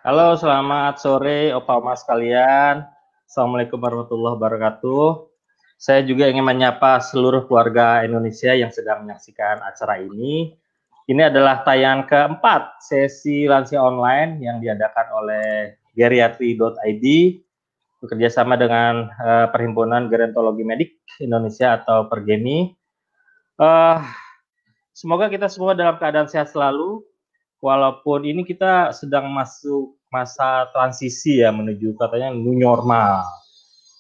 Halo, selamat sore Opa Oma sekalian. Assalamualaikum warahmatullahi wabarakatuh. Saya juga ingin menyapa seluruh keluarga Indonesia yang sedang menyaksikan acara ini. Ini adalah tayangan keempat sesi lansia online yang diadakan oleh geriatri.id bekerjasama dengan Perhimpunan Gerontologi Medik Indonesia atau Pergemi. Semoga kita semua dalam keadaan sehat selalu, walaupun ini kita sedang masuk masa transisi ya menuju katanya new normal.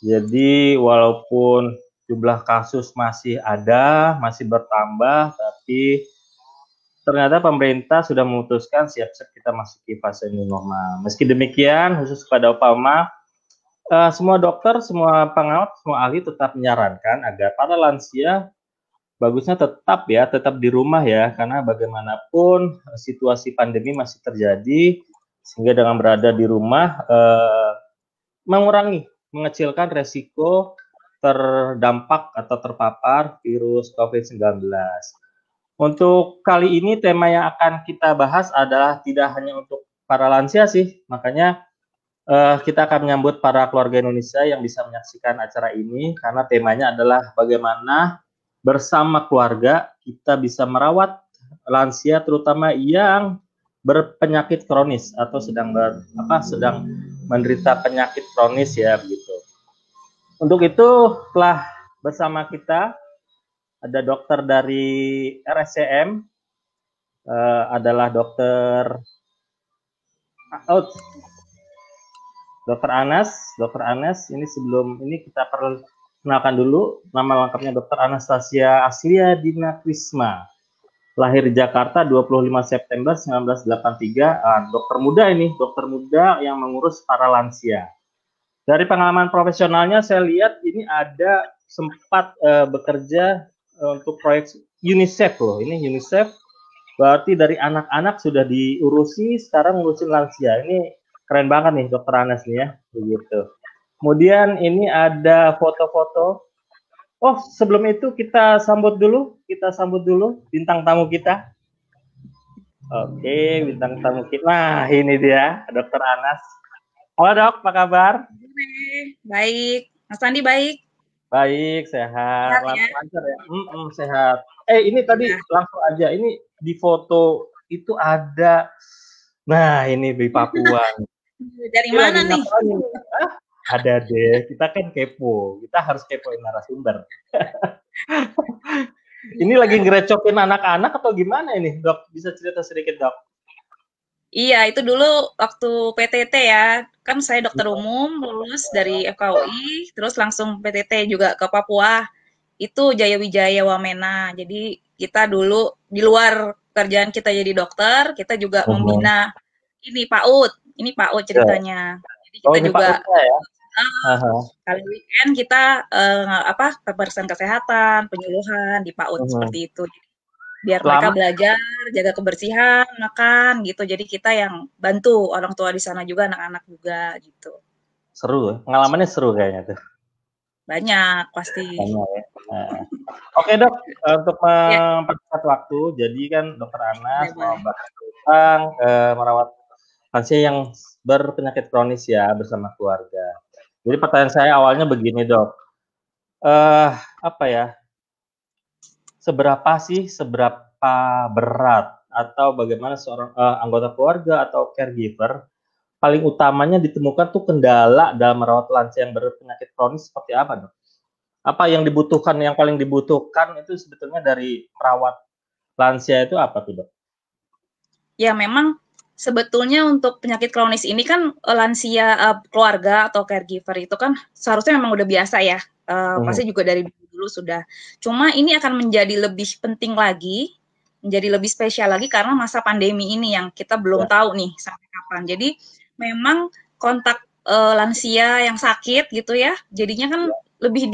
Jadi walaupun jumlah kasus masih ada, masih bertambah, tapi ternyata pemerintah sudah memutuskan siap-siap kita masuki fase new normal. Meski demikian, khusus kepada Opama, semua dokter, semua pengawat, semua ahli tetap menyarankan agar para lansia bagusnya tetap di rumah ya, karena bagaimanapun situasi pandemi masih terjadi, sehingga dengan berada di rumah mengecilkan resiko terdampak atau terpapar virus COVID-19. Untuk kali ini tema yang akan kita bahas adalah tidak hanya untuk para lansia sih, makanya kita akan menyambut para keluarga Indonesia yang bisa menyaksikan acara ini, karena temanya adalah bagaimana bersama keluarga kita bisa merawat lansia terutama yang berpenyakit kronis atau sedang menderita penyakit kronis ya begitu. Untuk itu telah bersama kita ada dokter dari RSCM, adalah Dokter Anas. Ini sebelum ini kita perkenalkan dulu, nama lengkapnya Dokter Anastasia Aslia Dina Krisma. Lahir di Jakarta 25 September 1983. Dokter muda ini, dokter muda yang mengurus para lansia. Dari pengalaman profesionalnya saya lihat ini ada sempat bekerja untuk proyek UNICEF loh. Ini UNICEF berarti dari anak-anak sudah diurusi, sekarang ngurusin lansia. Ini keren banget nih Dokter Anas nih ya, begitu. Kemudian ini ada foto-foto. Oh, sebelum itu kita sambut dulu bintang tamu kita. Oke, bintang tamu kita. Nah, ini dia Dokter Anas. Halo Dok, apa kabar? Baik, Mas Andi baik. Baik, sehat, Sehat ya? lancar ya. Sehat. Ini tadi Ya. langsung aja. Ini di foto itu ada. Nah, ini di Papua. Dari Ini lagi mana nih? ngapain ini? Ada deh. Kita kan kepo. Kita harus kepoin narasumber. Ini lagi ngerecokin anak-anak atau gimana ini, Dok? Bisa cerita sedikit, Dok? Iya, itu dulu waktu PTT ya. Kan saya dokter umum, lulus dari FKUI, terus langsung PTT juga ke Papua. Itu Jaya Wijaya Wamena. Jadi kita dulu di luar kerjaan kita jadi dokter, kita juga Mhm. membina ini PAUD. Ini PAUD Ya. ceritanya. Jadi Oh, kita ini Pak juga Uta ya? Aha. kali weekend kita pemeriksaan kesehatan, penyuluhan di PAUD Mhm. seperti itu. Biar mereka Selama belajar jaga kebersihan, makan gitu. Jadi kita yang bantu orang tua di sana juga, anak-anak juga gitu. seru ya, pengalamannya seru kayaknya tuh. Banyak pasti. Banyak ya. Nah. Oke Dok, untuk Ya, mempersingkat waktu, jadi kan Dokter Anas boleh mau boleh. bahas tentang merawat lansia yang berpenyakit kronis ya bersama keluarga. Jadi pertanyaan saya awalnya begini Dok, eh apa ya? Seberapa berat atau bagaimana seorang anggota keluarga atau caregiver paling utamanya ditemukan tuh kendala dalam merawat lansia yang berpenyakit kronis seperti apa Dok? Apa yang dibutuhkan, yang paling dibutuhkan itu sebetulnya dari perawat lansia itu apa tuh Dok? Ya memang sebetulnya untuk penyakit kronis ini kan lansia keluarga atau caregiver itu kan seharusnya memang udah biasa ya. Mhm. Pasti juga dari dulu sudah. Cuma ini akan menjadi lebih penting lagi, menjadi lebih spesial lagi karena masa pandemi ini yang kita belum Ya. tahu nih sampai kapan. Jadi memang kontak lansia yang sakit gitu ya, jadinya kan lebih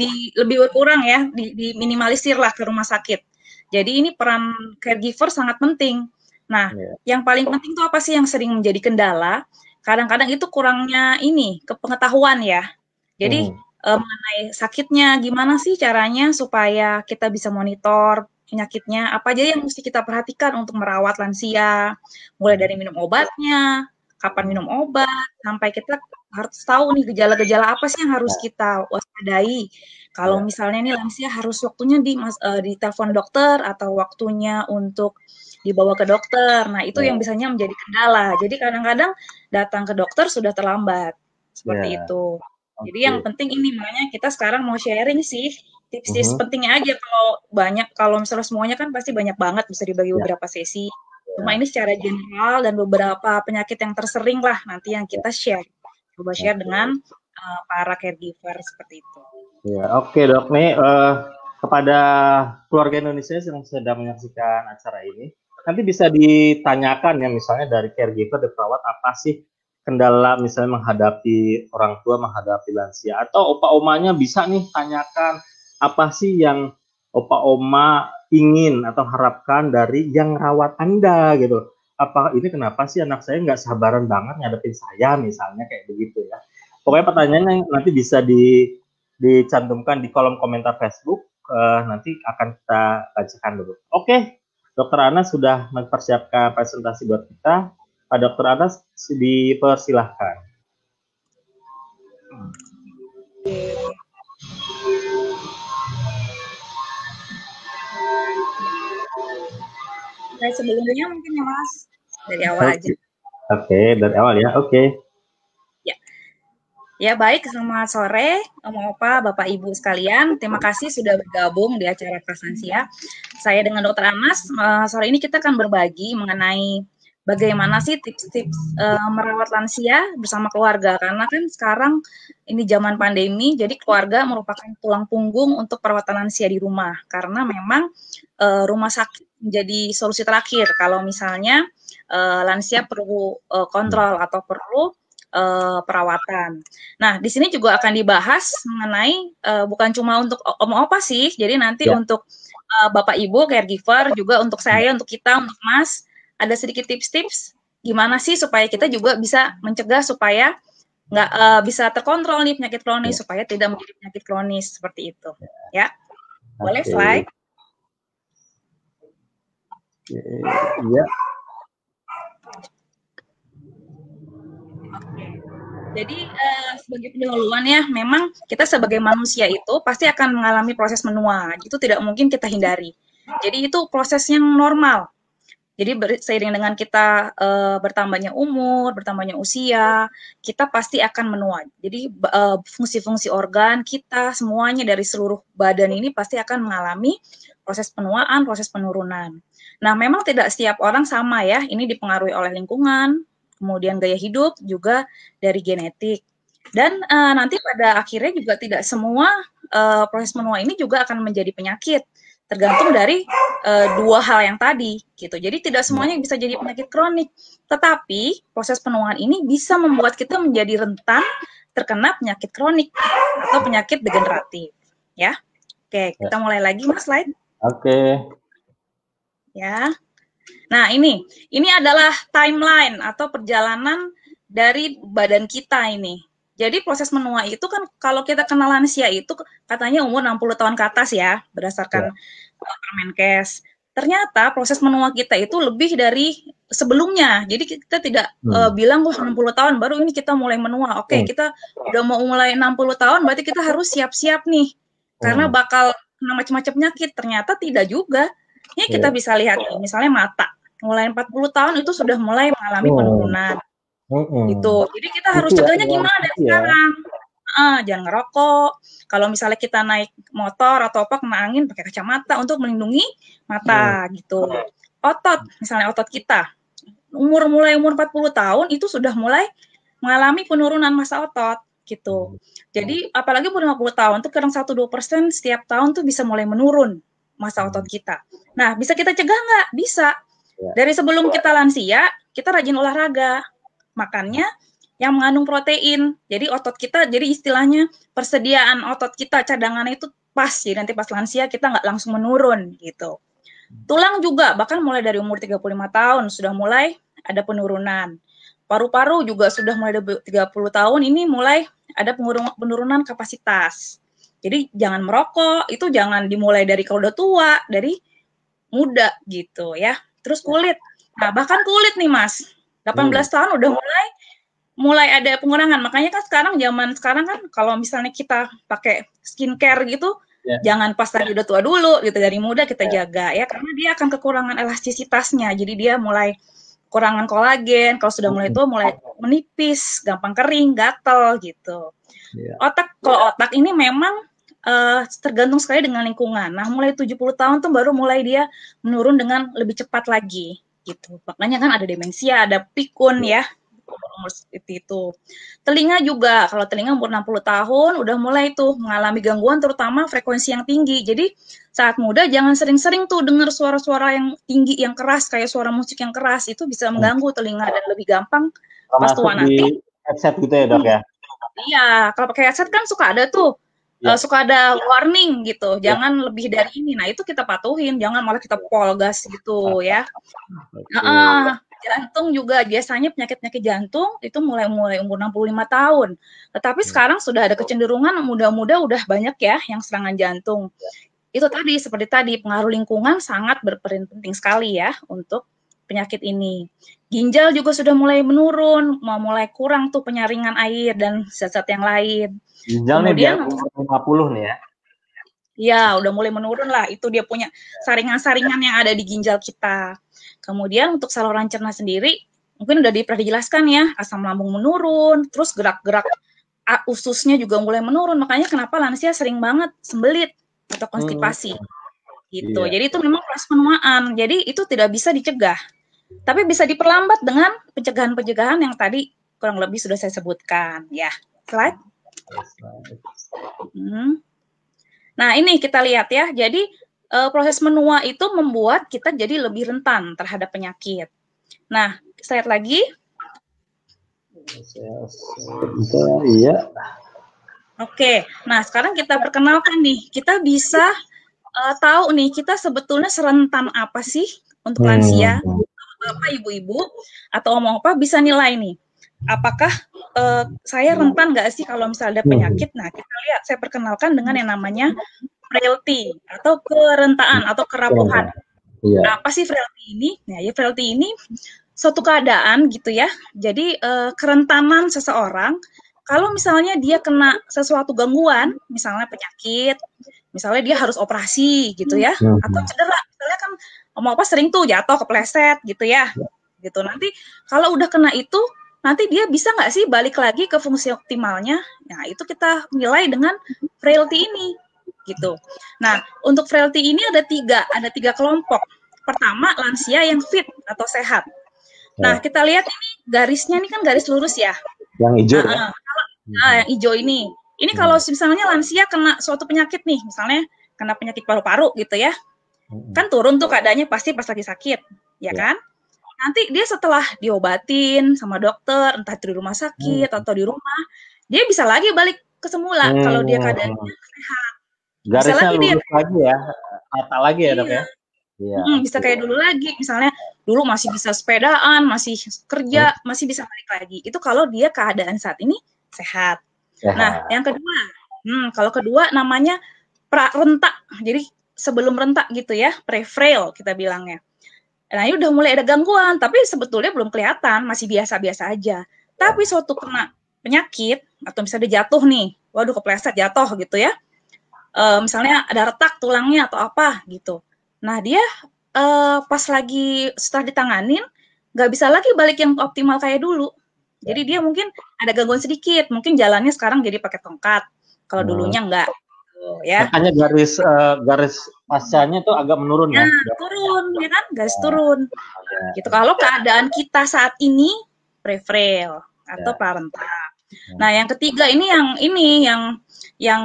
berkurang ya, diminimalisir lah ke rumah sakit. Jadi ini peran caregiver sangat penting. Nah, Ya. yang paling penting tuh apa sih yang sering menjadi kendala? Kadang-kadang itu kurangnya ini kepengetahuan ya. Jadi Mhm. mengenai sakitnya, gimana sih caranya supaya kita bisa monitor penyakitnya? Apa aja yang mesti kita perhatikan untuk merawat lansia? Mulai dari minum obatnya, kapan minum obat, sampai kita harus tahu nih gejala-gejala apa sih yang harus kita waspadai. Kalau misalnya nih lansia harus waktunya di telepon dokter atau waktunya untuk dibawa ke dokter. Nah, itu yang biasanya menjadi kendala. Jadi kadang-kadang datang ke dokter sudah terlambat. Seperti itu. Jadi yang penting ini makanya kita sekarang mau sharing sih tips-tips pentingnya aja. Kalau misalnya semuanya kan pasti banyak banget, bisa dibagi beberapa sesi. Cuma ini secara general dan beberapa penyakit yang tersering lah nanti yang kita share. Coba share dengan para caregiver seperti itu. Ya, oke dok. Nih kepada keluarga Indonesia yang sedang menyaksikan acara ini, nanti bisa ditanyakan ya misalnya dari caregiver, dari perawat, apa sih kendala misalnya menghadapi orang tua, menghadapi lansia, atau opa omanya bisa nih tanyakan apa sih yang opa oma ingin atau harapkan dari yang rawat Anda gitu. Apa ini kenapa sih anak saya nggak sabaran banget ngadepin saya misalnya kayak begitu ya. Pokoknya pertanyaannya nanti bisa dicantumkan di kolom komentar Facebook, nanti akan kita bacakan dulu. Oke, Dokter Anas sudah mempersiapkan presentasi buat kita. Pak Dokter Anas dipersilahkan. Kayak sebelumnya mungkin ya Mas, dari awal aja. Oke, dari awal ya, oke. Ya baik, selamat sore Om Opa, Bapak Ibu sekalian. Terima kasih sudah bergabung di acara Kelas Lansia. Saya dengan Dokter Anas, sore ini kita akan berbagi mengenai bagaimana sih tips-tips merawat lansia bersama keluarga. Karena kan sekarang ini zaman pandemi, jadi keluarga merupakan tulang punggung untuk perawatan lansia di rumah. Karena memang rumah sakit menjadi solusi terakhir kalau misalnya lansia perlu kontrol atau perlu perawatan. Nah, di sini juga akan dibahas mengenai bukan cuma untuk Om Opa sih, jadi nanti untuk Bapak Ibu caregiver, juga untuk saya, untuk kita, untuk Mas, ada sedikit tips-tips gimana sih supaya kita juga bisa mencegah supaya nggak bisa terkontrol nih penyakit kronis, supaya tidak menjadi penyakit kronis seperti itu. Ya, boleh slide? Iya. Jadi sebagai pendahuluan ya, memang kita sebagai manusia itu pasti akan mengalami proses menua. Itu tidak mungkin kita hindari. Jadi itu proses yang normal. Jadi seiring dengan kita bertambahnya umur, bertambahnya usia, kita pasti akan menua. Jadi fungsi-fungsi organ kita semuanya dari seluruh badan ini pasti akan mengalami proses penuaan, proses penurunan. Nah, memang tidak setiap orang sama ya. Ini dipengaruhi oleh lingkungan, kemudian gaya hidup, juga dari genetik. Dan nanti pada akhirnya juga tidak semua proses menua ini juga akan menjadi penyakit, tergantung dari dua hal yang tadi gitu. Jadi tidak semuanya bisa jadi penyakit kronik, tetapi proses penuaan ini bisa membuat kita menjadi rentan terkena penyakit kronik atau penyakit degeneratif ya. Oke, kita mulai lagi Mas slide. Oke. Ya. Nah, ini adalah timeline atau perjalanan dari badan kita ini. Jadi proses menua itu kan kalau kita kenal lansia itu katanya umur 60 tahun ke atas ya, berdasarkan Permenkes. Ternyata proses menua kita itu lebih dari sebelumnya. Jadi kita tidak bilang 60 tahun baru ini kita mulai menua. Oke, kita udah mau mulai 60 tahun berarti kita harus siap-siap nih. Karena bakal kena macam-macam penyakit. Ternyata tidak juga. Ini kita bisa lihat misalnya mata. Mulai 40 tahun itu sudah mulai mengalami penurunan. Gitu. Jadi kita harus cegahnya gimana dari sekarang? Jangan ngerokok. Kalau misalnya kita naik motor atau apa kena angin pakai kacamata untuk melindungi mata gitu. Otot, misalnya otot kita. Mulai umur 40 tahun itu sudah mulai mengalami penurunan massa otot gitu. Jadi apalagi umur 50 tahun tuh kadang 1-2% setiap tahun tuh bisa mulai menurun massa otot kita. Nah, bisa kita cegah nggak? Bisa. Dari sebelum kita lansia, kita rajin olahraga. Makannya yang mengandung protein. Jadi otot kita, jadi istilahnya persediaan otot kita, cadangannya itu pas. Jadi nanti pas lansia kita nggak langsung menurun gitu. Tulang juga, bahkan mulai dari umur 35 tahun sudah mulai ada penurunan. Paru-paru juga sudah mulai dari 30 tahun ini mulai ada penurunan kapasitas. Jadi jangan merokok, itu jangan dimulai dari kalau udah tua, dari muda gitu ya. Terus kulit. Nah, bahkan kulit nih Mas. 18 tahun udah mulai ada pengurangan. Makanya kan zaman sekarang kan kalau misalnya kita pakai skincare gitu, jangan pas lagi udah tua dulu gitu, dari muda kita jaga ya, karena dia akan kekurangan elastisitasnya. Jadi dia mulai kekurangan kolagen, kalau sudah mulai tua mulai menipis, gampang kering, gatal gitu. Kalau otak ini memang tergantung sekali dengan lingkungan. Nah, mulai 70 tahun tuh baru mulai dia menurun dengan lebih cepat lagi gitu. Makanya kan ada demensia, ada pikun ya. Umur seperti itu. Telinga juga, kalau telinga umur 60 tahun udah mulai tuh mengalami gangguan, terutama frekuensi yang tinggi. Jadi saat muda jangan sering-sering tuh dengar suara-suara yang tinggi, yang keras, kayak suara musik yang keras, itu bisa mengganggu telinga dan lebih gampang pas tua nanti. Headset gitu ya dok ya? Iya, kalau pakai headset kan suka ada tuh, suka ada warning gitu, jangan lebih dari ini. Nah itu kita patuhin, jangan malah kita pol gas gitu ya. Jantung juga biasanya penyakit-penyakit jantung itu mulai umur 65 tahun. Tetapi sekarang sudah ada kecenderungan muda-muda udah banyak ya yang serangan jantung. Itu tadi seperti tadi pengaruh lingkungan sangat berperan penting sekali ya untuk penyakit ini. Ginjal juga sudah mulai menurun, mulai kurang tuh penyaringan air dan zat-zat yang lain. Ginjal kemudian nih dia 50 nih ya. Ya, udah mulai menurun lah. Itu dia punya saringan-saringan yang ada di ginjal kita. Kemudian untuk saluran cerna sendiri, mungkin udah pernah dijelaskan ya, asam lambung menurun, terus gerak-gerak ususnya juga mulai menurun. Makanya kenapa lansia sering banget sembelit atau konstipasi. Gitu. Jadi itu memang proses penuaan. Jadi itu tidak bisa dicegah. Tapi bisa diperlambat dengan pencegahan-pencegahan yang tadi kurang lebih sudah saya sebutkan. Ya, slide. Nah, ini kita lihat ya. Jadi proses menua itu membuat kita jadi lebih rentan terhadap penyakit. Nah, slide lagi. Iya. Oke, nah sekarang kita perkenalkan nih. Kita bisa tahu nih, kita sebetulnya serentan apa sih untuk lansia? Bapak, ibu-ibu, atau omong apa bisa nilai nih. Apakah saya rentan nggak sih kalau misalnya ada penyakit? Nah, kita lihat, saya perkenalkan dengan yang namanya frailty atau kerentaan atau kerapuhan. Nah, apa sih frailty ini? Nah, ya frailty ini suatu keadaan gitu ya. Jadi kerentanan seseorang kalau misalnya dia kena sesuatu gangguan, misalnya penyakit, misalnya dia harus operasi gitu ya, atau cedera, misalnya kan mau apa sering tuh jatuh, kepleset gitu ya, gitu. Nanti kalau udah kena itu, nanti dia bisa nggak sih balik lagi ke fungsi optimalnya? Nah, itu kita nilai dengan frailty ini. Gitu. Nah, untuk frailty ini ada tiga kelompok. Pertama, lansia yang fit atau sehat. Nah, kita lihat ini garisnya ini kan garis lurus ya. Yang hijau ya? Yang hijau ini. Ini kalau misalnya lansia kena suatu penyakit nih, misalnya kena penyakit paru-paru gitu ya. Kan turun tuh keadaannya pasti pas lagi sakit, ya kan? Nanti dia setelah diobatin sama dokter, entah di rumah sakit atau di rumah, dia bisa lagi balik ke semula kalau dia keadaannya sehat. Garisnya lurus lagi ya, rata lagi ya dok ya? Bisa kayak dulu lagi, misalnya dulu masih bisa sepedaan, masih kerja, masih bisa balik lagi. Itu kalau dia keadaan saat ini sehat. Nah, yang kedua, kalau kedua namanya pra-rentak. Jadi sebelum rentak gitu ya, pre-frail kita bilangnya. Nah, ini udah mulai ada gangguan, tapi sebetulnya belum kelihatan, masih biasa-biasa aja. Tapi suatu kena penyakit, atau misalnya dia jatuh nih, waduh kepleset jatuh gitu ya, misalnya ada retak tulangnya atau apa gitu. Nah dia pas lagi setelah ditanganin nggak bisa lagi balik yang optimal kayak dulu. Jadi dia mungkin ada gangguan sedikit, mungkin jalannya sekarang jadi pakai tongkat. Kalau dulunya enggak. Ya. Makanya garis pascanya tuh agak menurun ya. Turun, ya kan? Garis turun. Gitu. Kalau keadaan kita saat ini pre-frail atau prarentak. Nah, yang ketiga ini yang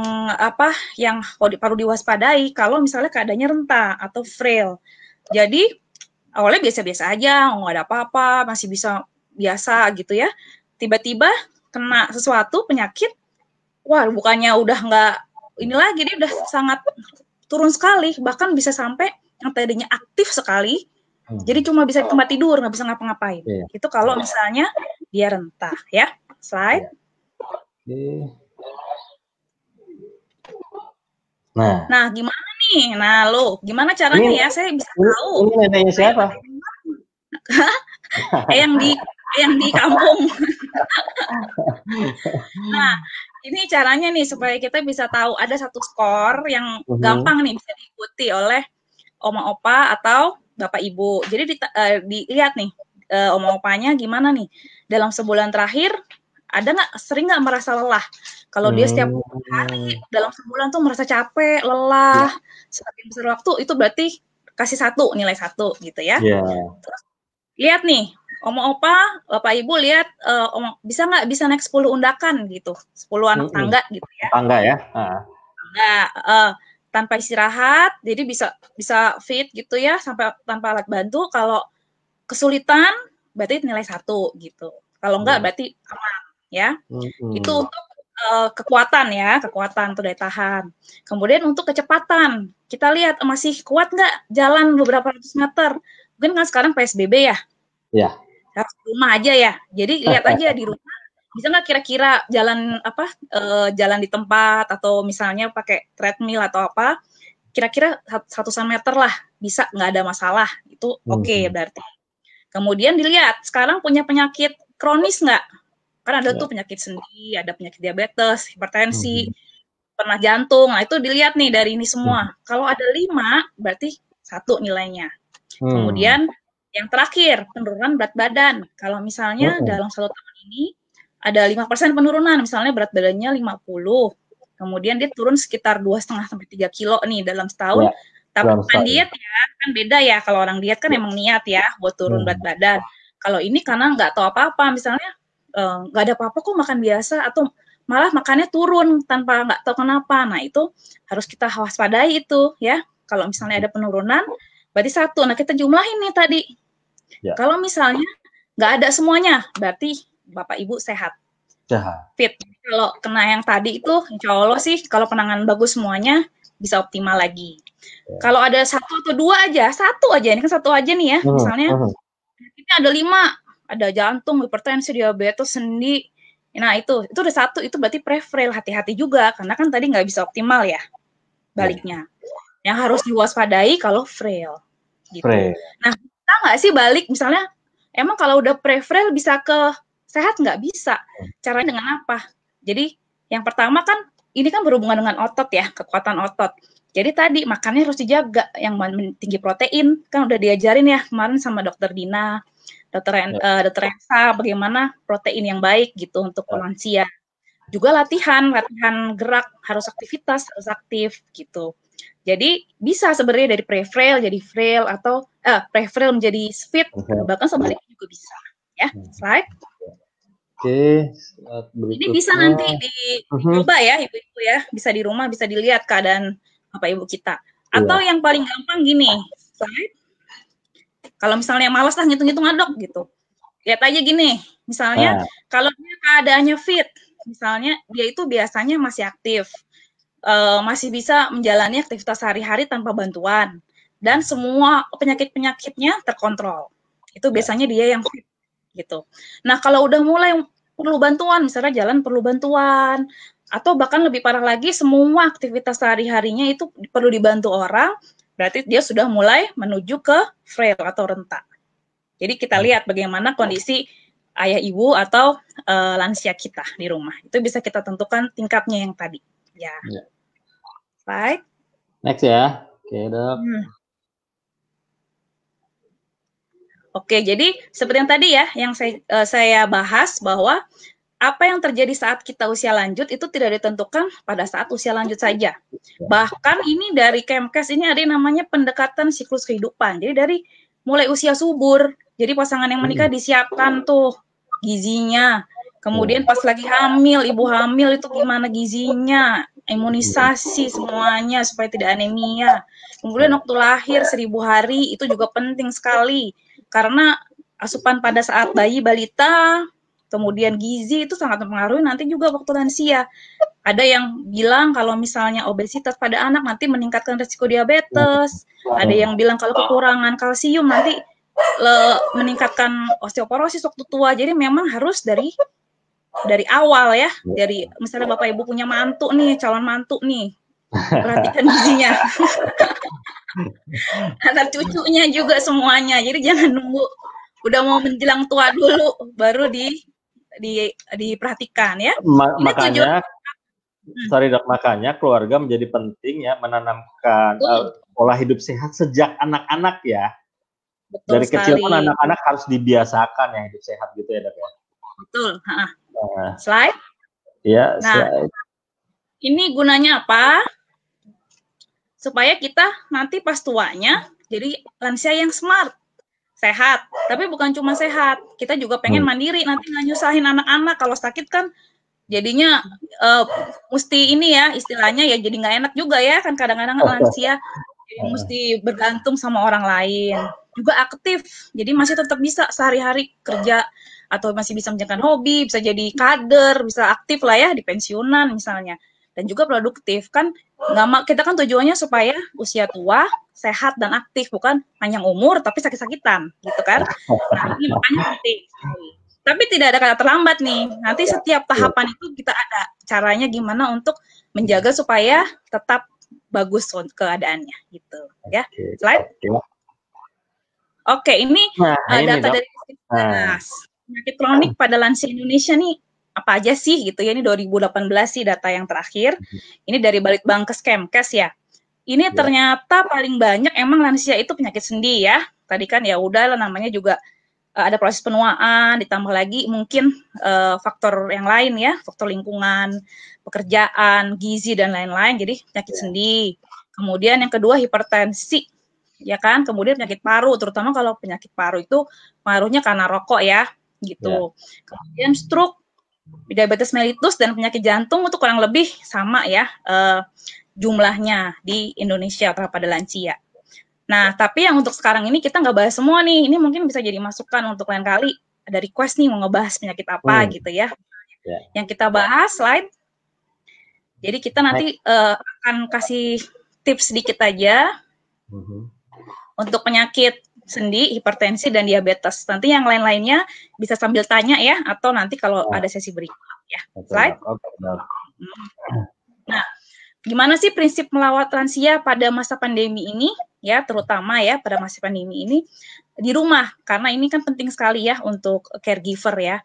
perlu diwaspadai kalau misalnya keadaannya rentak atau frail. Jadi awalnya biasa-biasa aja, nggak ada apa-apa, masih bisa biasa gitu ya. Tiba-tiba kena sesuatu penyakit, wah bukannya udah nggak ini lagi, dia udah sangat turun sekali, bahkan bisa sampai yang tadinya aktif sekali, jadi cuma bisa di tempat tidur, nggak bisa ngapa-ngapain. Itu kalau misalnya dia rentak ya. Slide. Nah, gimana nih? Nah, lo gimana caranya ya? Saya bisa tahu. Ini neneknya siapa? yang di kampung. Nah, ini caranya nih supaya kita bisa tahu ada satu skor yang gampang nih bisa diikuti oleh oma opa atau bapak ibu. Jadi dilihat nih oma opanya gimana nih dalam sebulan terakhir ada nggak sering nggak merasa lelah? Kalau dia setiap hari dalam sebulan tuh merasa capek, lelah, sebagian besar waktu itu berarti kasih nilai 1 gitu ya. Terus lihat nih, oma opa, bapak ibu lihat bisa naik 10 undakan gitu, 10 anak tangga gitu ya. Tangga ya. Tangga, tanpa istirahat, jadi bisa fit gitu ya, sampai tanpa alat bantu. Kalau kesulitan berarti nilai 1 gitu. Kalau enggak berarti aman ya. Itu untuk kekuatan ya, kekuatan atau daya tahan. Kemudian untuk kecepatan, kita lihat masih kuat nggak jalan beberapa ratus meter. Mungkin kan sekarang PSBB ya. Ya. Harus di rumah aja ya. Jadi lihat aja di rumah bisa nggak kira-kira jalan jalan di tempat atau misalnya pakai treadmill atau apa, kira-kira 100 meter lah bisa, nggak ada masalah. Itu oke berarti. Kemudian dilihat sekarang punya penyakit kronis nggak? Kan ada tuh penyakit sendi, ada penyakit diabetes, hipertensi, pernah jantung. Nah, itu dilihat nih dari ini semua. Kalau ada 5, berarti 1 nilainya. Kemudian yang terakhir, penurunan berat badan. Kalau misalnya dalam 1 tahun ini ada 5% penurunan, misalnya berat badannya 50, kemudian dia turun sekitar 2,5 sampai 3 kilo nih dalam setahun. Tapi kan diet ya, kan beda ya. Kalau orang diet kan emang niat ya buat turun berat badan. Kalau ini karena nggak tahu apa-apa, misalnya nggak ada apa-apa kok makan biasa, atau malah makannya turun tanpa nggak tahu kenapa. Nah, itu harus kita waspadai itu ya. Kalau misalnya ada penurunan, berarti 1. Nah, kita jumlahin nih tadi. Kalau misalnya nggak ada semuanya, berarti Bapak Ibu sehat. Fit. Kalau kena yang tadi itu, insya Allah sih kalau penanganan bagus semuanya, bisa optimal lagi. Kalau ada 1 atau 2 aja, 1 aja, ini kan 1 aja nih ya, misalnya ini ada 5, ada jantung, hipertensi, diabetes, sendi. Nah, itu udah 1, itu berarti prefrail, hati-hati juga, karena kan tadi nggak bisa optimal ya, baliknya. Yang harus diwaspadai kalau frail. Gitu. Nah, bisa nggak sih balik, misalnya, emang kalau udah prefrail bisa ke sehat nggak? Bisa. Caranya dengan apa? Jadi, yang pertama kan, ini kan berhubungan dengan otot ya, kekuatan otot. Jadi tadi makannya harus dijaga, yang tinggi protein, kan udah diajarin ya kemarin sama Dokter Dina, Dokter Ensa, bagaimana protein yang baik gitu untuk lansia. Juga latihan gerak, harus aktivitas, harus aktif gitu. Jadi bisa sebenarnya dari prefrail jadi frail, atau prefrail menjadi fit, bahkan sebaliknya juga bisa. Ya, slide. Oke, ini bisa nanti dicoba ya ibu-ibu ya, bisa di rumah, bisa dilihat keadaan Bapak Ibu kita. Atau yang paling gampang gini, slide. Kalau misalnya malas lah ngitung-ngitung adok gitu, lihat aja gini, misalnya kalau dia keadaannya fit, misalnya dia itu biasanya masih aktif, masih bisa menjalani aktivitas sehari-hari tanpa bantuan, dan semua penyakit-penyakitnya terkontrol. Itu biasanya dia yang fit gitu. Nah, kalau udah mulai perlu bantuan, misalnya jalan perlu bantuan, atau bahkan lebih parah lagi, semua aktivitas sehari-harinya itu perlu dibantu orang, berarti dia sudah mulai menuju ke frail atau rentan. Jadi kita lihat bagaimana kondisi ayah ibu atau lansia kita di rumah. Itu bisa kita tentukan tingkatnya yang tadi. Ya. Slide. Next ya. Oke, Dok. Oke, jadi seperti yang tadi ya, yang saya bahas bahwa apa yang terjadi saat kita usia lanjut itu tidak ditentukan pada saat usia lanjut saja. Bahkan ini dari Kemkes ini ada yang namanya pendekatan siklus kehidupan. Jadi dari mulai usia subur, jadi pasangan yang menikah disiapkan tuh gizinya. Kemudian pas lagi hamil, ibu hamil itu gimana gizinya, imunisasi semuanya supaya tidak anemia. Kemudian waktu lahir 1000 hari itu juga penting sekali. Karena asupan pada saat bayi balita, kemudian gizi itu sangat mempengaruhi nanti juga waktu lansia. Ada yang bilang kalau misalnya obesitas pada anak nanti meningkatkan risiko diabetes. Ada yang bilang kalau kekurangan kalsium nanti meningkatkan osteoporosis waktu tua. Jadi memang harus dari awal ya. Dari misalnya Bapak Ibu punya mantu nih, calon mantu nih. Perhatikan gizinya. Anak cucunya juga semuanya. Jadi jangan nunggu udah mau menjelang tua dulu baru diperhatikan ya. Ini tujuan. Makanya, sorry dok, makanya keluarga menjadi penting ya, menanamkan pola hidup sehat sejak anak-anak ya. Betul Dari kecil sekali. pun anak-anak harus dibiasakan ya hidup sehat gitu ya dok ya. Betul. Slide. Ya, nah, slide. Ini gunanya apa? Supaya kita nanti pas tuanya jadi lansia yang smart, sehat. Tapi bukan cuma sehat, kita juga pengen mandiri, nanti nggak nyusahin anak-anak. Kalau sakit kan jadinya mesti ini ya, istilahnya ya jadi nggak enak juga ya, kan kadang-kadang lansia jadi mesti bergantung sama orang lain. Juga aktif, jadi masih tetap bisa sehari-hari kerja, atau masih bisa menjalankan hobi, bisa jadi kader, bisa aktif lah ya di pensiunan misalnya. Dan juga produktif kan, kita kan tujuannya supaya usia tua sehat dan aktif, bukan panjang umur tapi sakit-sakitan gitu kan. Nah ini makanya penting. Tapi tidak ada kata terlambat nih, nanti setiap tahapan itu kita ada caranya gimana untuk menjaga supaya tetap bagus keadaannya gitu ya. Slide. Oke, ini data dari penyakit kronik pada lansia Indonesia nih apa aja sih gitu ya, ini 2018 sih data yang terakhir. Ini dari Balitbangkes Kemkes ya. Ini ternyata paling banyak emang lansia itu penyakit sendi ya. Tadi kan ya udah namanya juga ada proses penuaan, ditambah lagi mungkin faktor yang lain ya, faktor lingkungan, pekerjaan, gizi dan lain-lain, jadi penyakit sendi. Kemudian yang kedua hipertensi, ya kan, kemudian penyakit paru, terutama kalau penyakit paru itu pengaruhnya karena rokok ya, gitu. Kemudian stroke, diabetes mellitus dan penyakit jantung itu kurang lebih sama ya jumlahnya di Indonesia pada lansia. Nah, tapi yang untuk sekarang ini kita nggak bahas semua nih. Ini mungkin bisa jadi masukan untuk lain kali. Ada request nih mau ngebahas penyakit apa gitu ya. Yang kita bahas slide. Jadi kita nanti akan kasih tips sedikit aja untuk penyakit sendi, hipertensi, dan diabetes. Nanti yang lain-lainnya bisa sambil tanya ya, atau nanti kalau ada sesi berikut ya. Slide. Nah, gimana sih prinsip melawat lansia pada masa pandemi ini ya, terutama ya pada masa pandemi ini di rumah, karena ini kan penting sekali ya untuk caregiver ya.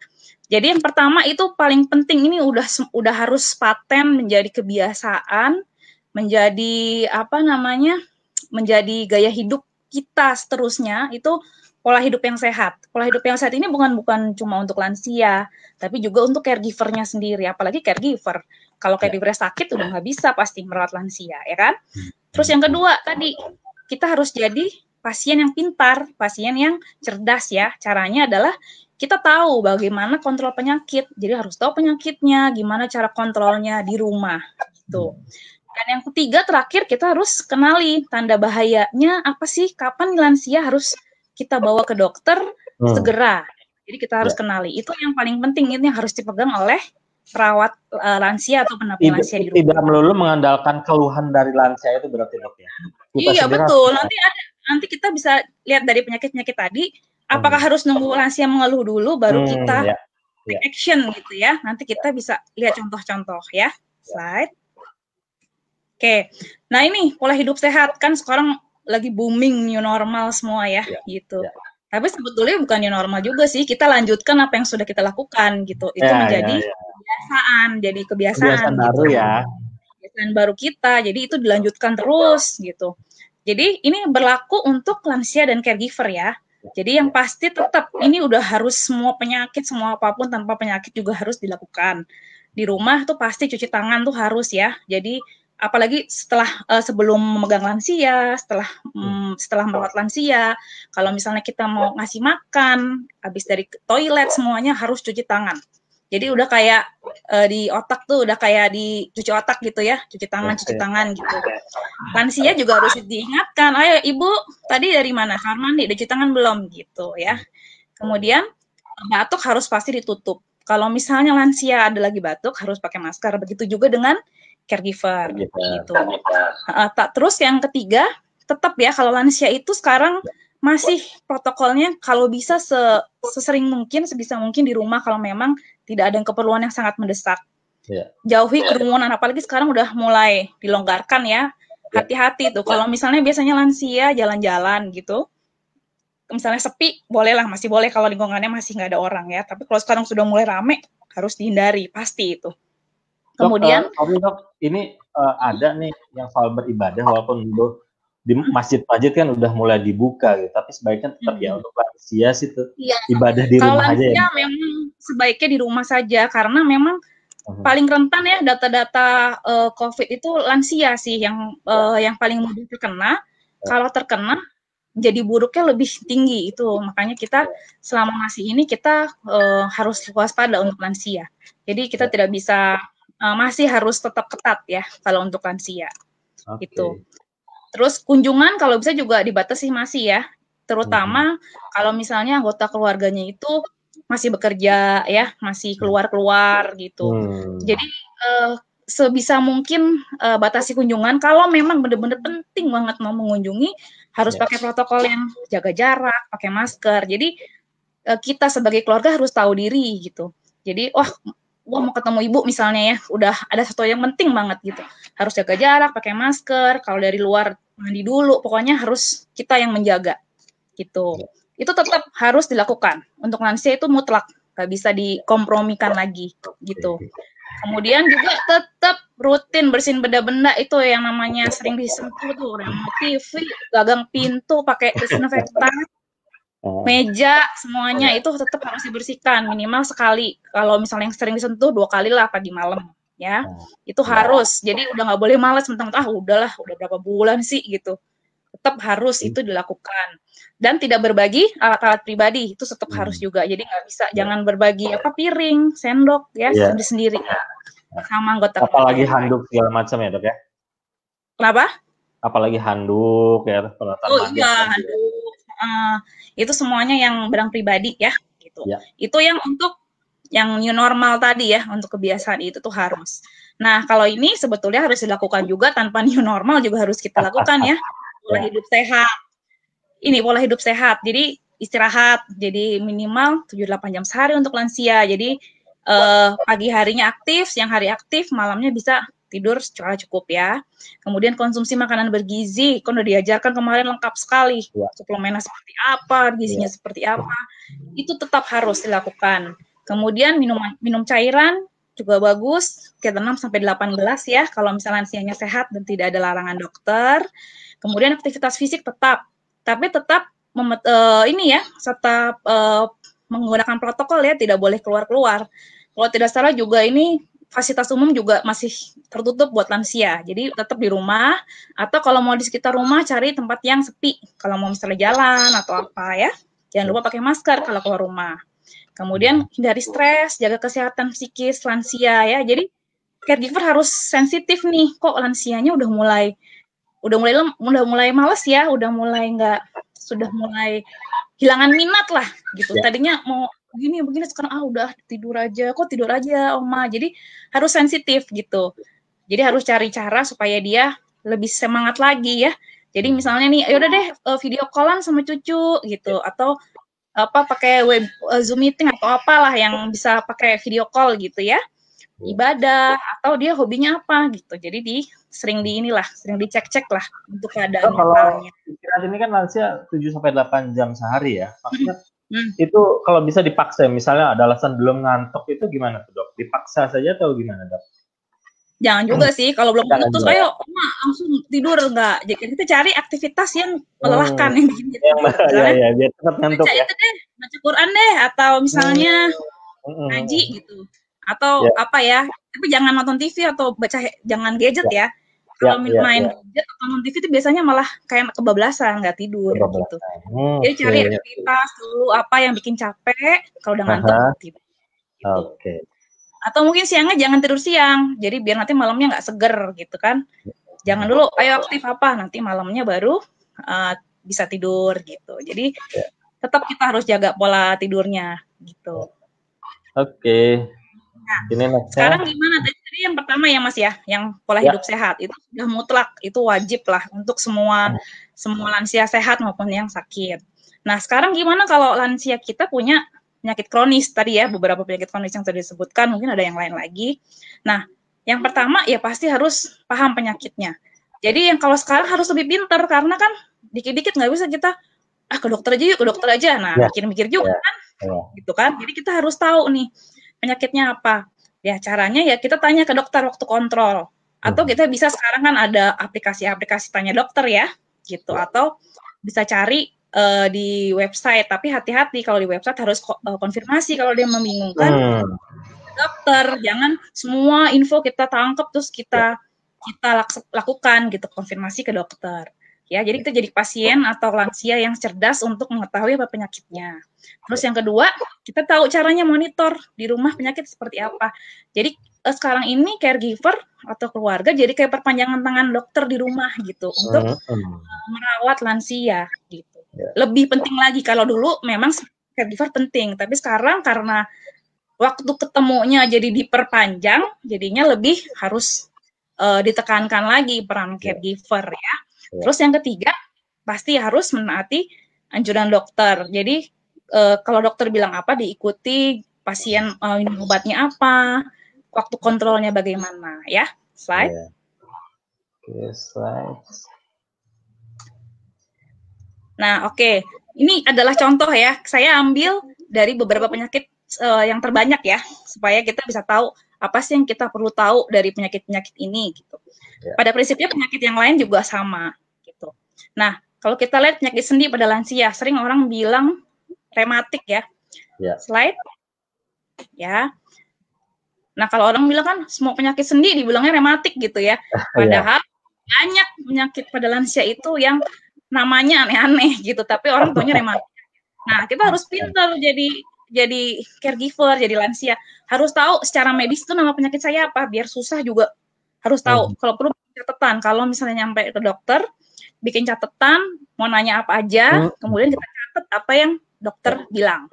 Jadi yang pertama itu paling penting, ini udah harus paten menjadi kebiasaan, menjadi apa namanya, menjadi gaya hidup kita seterusnya, itu pola hidup yang sehat. Pola hidup yang sehat ini bukan cuma untuk lansia, tapi juga untuk caregivernya sendiri, apalagi caregiver. Kalau caregiver sakit udah nggak bisa pasti merawat lansia, ya kan? Terus yang kedua tadi, kita harus jadi pasien yang pintar, pasien yang cerdas ya. Caranya adalah kita tahu bagaimana kontrol penyakit. Jadi harus tahu penyakitnya, gimana cara kontrolnya di rumah gitu. Dan yang ketiga terakhir, kita harus kenali tanda bahayanya apa sih, kapan lansia harus kita bawa ke dokter segera. Jadi kita harus kenali. Itu yang paling penting, ini yang harus dipegang oleh perawat lansia atau pendamping lansia di rumah. Tidak melulu mengandalkan keluhan dari lansia itu berarti dok ya? Iya betul. Nanti kita bisa lihat dari penyakit-penyakit tadi, apakah harus nunggu lansia mengeluh dulu baru kita take action gitu ya. Nanti kita bisa lihat contoh-contoh ya. Slide. Oke. Nah ini pola hidup sehat kan sekarang lagi booming new normal semua ya gitu. Tapi sebetulnya bukan new normal juga sih, kita lanjutkan apa yang sudah kita lakukan gitu. Itu menjadi kebiasaan, jadi kebiasaan baru gitu. Ya. Kebiasaan baru kita, jadi itu dilanjutkan terus gitu. Jadi ini berlaku untuk lansia dan caregiver ya. Jadi yang pasti tetap ini udah harus semua penyakit, semua apapun tanpa penyakit juga harus dilakukan. Di rumah tuh pasti cuci tangan tuh harus ya. Jadi apalagi setelah sebelum memegang lansia, setelah merawat lansia, kalau misalnya kita mau ngasih makan, habis dari toilet semuanya harus cuci tangan. Jadi udah kayak di otak tuh udah kayak dicuci otak gitu ya, cuci tangan gitu. Lansia juga harus diingatkan, ayo ibu tadi dari mana, kamar mandi, udah cuci tangan belum gitu ya. Kemudian batuk harus pasti ditutup. Kalau misalnya lansia ada lagi batuk harus pakai masker. Begitu juga dengan caregiver gitu. Terus yang ketiga, tetap ya kalau lansia itu sekarang masih protokolnya kalau bisa sesering mungkin, sebisa mungkin di rumah kalau memang tidak ada yang keperluan yang sangat mendesak. Jauhi kerumunan, apalagi sekarang udah mulai dilonggarkan ya. Hati-hati tuh kalau misalnya biasanya lansia jalan-jalan gitu. misalnya sepi, bolehlah, masih boleh kalau lingkungannya masih nggak ada orang ya. Tapi kalau sekarang sudah mulai rame, harus dihindari, pasti itu. Dok, Kemudian, sorry dok, ini ada nih yang soal beribadah walaupun di masjid-masjid kan udah mulai dibuka gitu, tapi sebaiknya tetap ya untuk lansia sih tuh iya, ibadah di kalau rumah aja ya. lansia memang sebaiknya di rumah saja, karena memang paling rentan ya data-data COVID itu lansia sih yang paling mudah terkena. Kalau terkena jadi buruknya lebih tinggi itu. Makanya kita selama masih ini kita harus waspada untuk lansia. Jadi kita tidak bisa masih harus tetap ketat ya kalau untuk lansia. Itu. Terus kunjungan kalau bisa juga dibatasi masih ya. Terutama kalau misalnya anggota keluarganya itu masih bekerja ya, masih keluar-keluar gitu. Jadi sebisa mungkin batasi kunjungan. Kalau memang benar-benar penting banget mau mengunjungi, harus pakai protokol yang jaga jarak, pakai masker. Jadi kita sebagai keluarga harus tahu diri gitu. Jadi gua mau ketemu ibu misalnya ya, udah ada sesuatu yang penting banget gitu. Harus jaga jarak, pakai masker. Kalau dari luar mandi dulu. Pokoknya harus kita yang menjaga gitu. Itu tetap harus dilakukan. Untuk lansia itu mutlak, nggak bisa dikompromikan lagi gitu. Kemudian juga tetap rutin bersihin benda-benda itu yang namanya sering disentuh tuh, remote TV, gagang pintu pakai disinfektan, meja semuanya itu tetap harus dibersihkan minimal sekali. Kalau misalnya yang sering disentuh 2 kali lah pagi malam ya. Itu harus. Jadi udah nggak boleh malas mentang-mentang udahlah udah berapa bulan sih gitu. Tetap harus itu dilakukan. Dan tidak berbagi alat-alat pribadi itu tetap harus juga. Jadi nggak bisa jangan berbagi piring, sendok ya sendiri-sendiri sama anggota. Apalagi handuk segala macam ya dok ya. Kenapa? Apalagi handuk ya. Iya handuk. Itu semuanya yang barang pribadi ya. Gitu. Itu yang untuk yang new normal tadi ya untuk kebiasaan itu tuh harus. Nah kalau ini sebetulnya harus dilakukan juga tanpa new normal juga harus kita lakukan ya. Pola hidup sehat. Ini pola hidup sehat. Jadi istirahat. Jadi minimal 7-8 jam sehari untuk lansia. Jadi pagi harinya aktif, siang hari aktif, malamnya bisa tidur secara cukup ya. Kemudian konsumsi makanan bergizi. Kan udah diajarkan kemarin lengkap sekali. Suplemennya seperti apa, gizinya seperti apa. Itu tetap harus dilakukan. Kemudian minum cairan juga bagus, sekitar 6-8 gelas ya. Kalau misalnya lansianya sehat dan tidak ada larangan dokter. Kemudian aktivitas fisik tetap, tapi tetap tetap menggunakan protokol ya, tidak boleh keluar-keluar. Kalau tidak salah juga ini fasilitas umum juga masih tertutup buat lansia, jadi tetap di rumah atau kalau mau di sekitar rumah cari tempat yang sepi. Kalau mau misalnya jalan atau apa ya, jangan lupa pakai masker kalau keluar rumah. Kemudian hindari stres, jaga kesehatan psikis lansia ya. Jadi caregiver harus sensitif nih, kok lansianya udah mulai males ya, sudah mulai hilangan minat lah gitu. Tadinya mau begini sekarang udah tidur aja Oma. Jadi harus sensitif gitu. Jadi harus cari cara supaya dia lebih semangat lagi ya. Jadi misalnya nih, yaudah deh video callan sama cucu gitu, atau pakai web Zoom meeting atau apalah yang bisa pakai video call gitu ya. Ibadah atau dia hobinya apa gitu. Jadi sering dicek-cek lah untuk keadaan mentalnya. Kalau istirahat ini kan lansia 7-8 jam sehari ya. Maksudnya itu kalau bisa dipaksa, misalnya ada alasan belum ngantuk itu gimana tuh dok? Dipaksa saja atau gimana dok? Jangan juga sih, kalau belum ngantuk terus ayo langsung tidur enggak. Jadi kita cari aktivitas yang melelahkan yang bikin kita tidur. Iya, biar cepat ngantuk ya. Baca Quran deh atau misalnya ngaji gitu. Atau apa ya, tapi jangan nonton TV atau jangan gadget ya. Kalau main gadget atau nonton TV itu biasanya malah kayak kebablasan, nggak tidur gitu. Jadi cari aktivitas dulu apa yang bikin capek, kalau udah ngantuk tidur. Gitu. Atau mungkin siangnya jangan tidur siang, jadi biar nanti malamnya nggak seger gitu kan. Jangan dulu, ayo aktif apa, nanti malamnya baru bisa tidur gitu. Jadi tetap kita harus jaga pola tidurnya gitu. Nah, sekarang gimana? Tadi yang pertama ya Mas ya, yang pola hidup sehat itu sudah mutlak, itu wajib lah untuk semua lansia sehat maupun yang sakit. Nah sekarang gimana kalau lansia kita punya penyakit kronis tadi ya, beberapa penyakit kronis yang tadi disebutkan, mungkin ada yang lain lagi. Nah yang pertama ya pasti harus paham penyakitnya. Jadi yang kalau sekarang harus lebih pintar karena kan dikit-dikit nggak bisa kita ke dokter aja yuk, ke dokter aja. Nah, mikir-mikir juga kan, gitu kan. Jadi kita harus tahu nih penyakitnya apa. Ya caranya ya kita tanya ke dokter waktu kontrol. Atau kita bisa sekarang kan ada aplikasi-aplikasi tanya dokter ya, gitu. Atau bisa cari di website. Tapi hati-hati kalau di website harus konfirmasi kalau dia membingungkan. Dokter, jangan semua info kita tangkap terus kita lakukan gitu, konfirmasi ke dokter. Ya, jadi kita jadi pasien atau lansia yang cerdas untuk mengetahui apa penyakitnya. Terus yang kedua, kita tahu caranya monitor di rumah penyakit seperti apa. Jadi sekarang ini caregiver atau keluarga jadi kayak perpanjangan tangan dokter di rumah gitu untuk merawat lansia gitu. Lebih penting lagi, kalau dulu memang caregiver penting, tapi sekarang karena waktu ketemunya jadi diperpanjang, jadinya lebih harus ditekankan lagi peran caregiver ya. Terus yang ketiga, pasti harus menaati anjuran dokter. Jadi kalau dokter bilang apa, diikuti, pasien minum obatnya apa, waktu kontrolnya bagaimana ya. Slide. Oke, slide. Nah, oke. Ini adalah contoh ya. Saya ambil dari beberapa penyakit yang terbanyak ya, supaya kita bisa tahu apa sih yang kita perlu tahu dari penyakit-penyakit ini gitu. Pada prinsipnya penyakit yang lain juga sama gitu. Nah, kalau kita lihat penyakit sendi pada lansia, sering orang bilang rematik ya. Slide. Ya. Nah, kalau orang bilang kan semua penyakit sendi dibilangnya rematik gitu ya. Padahal banyak penyakit pada lansia itu yang namanya aneh-aneh gitu, tapi orang taunya rematik. Nah, kita harus pintar jadi caregiver, jadi lansia. Harus tahu secara medis itu nama penyakit saya apa, biar susah juga harus tahu. Kalau perlu catatan, kalau misalnya nyampe ke dokter, bikin catatan, mau nanya apa aja, kemudian kita catat apa yang dokter bilang.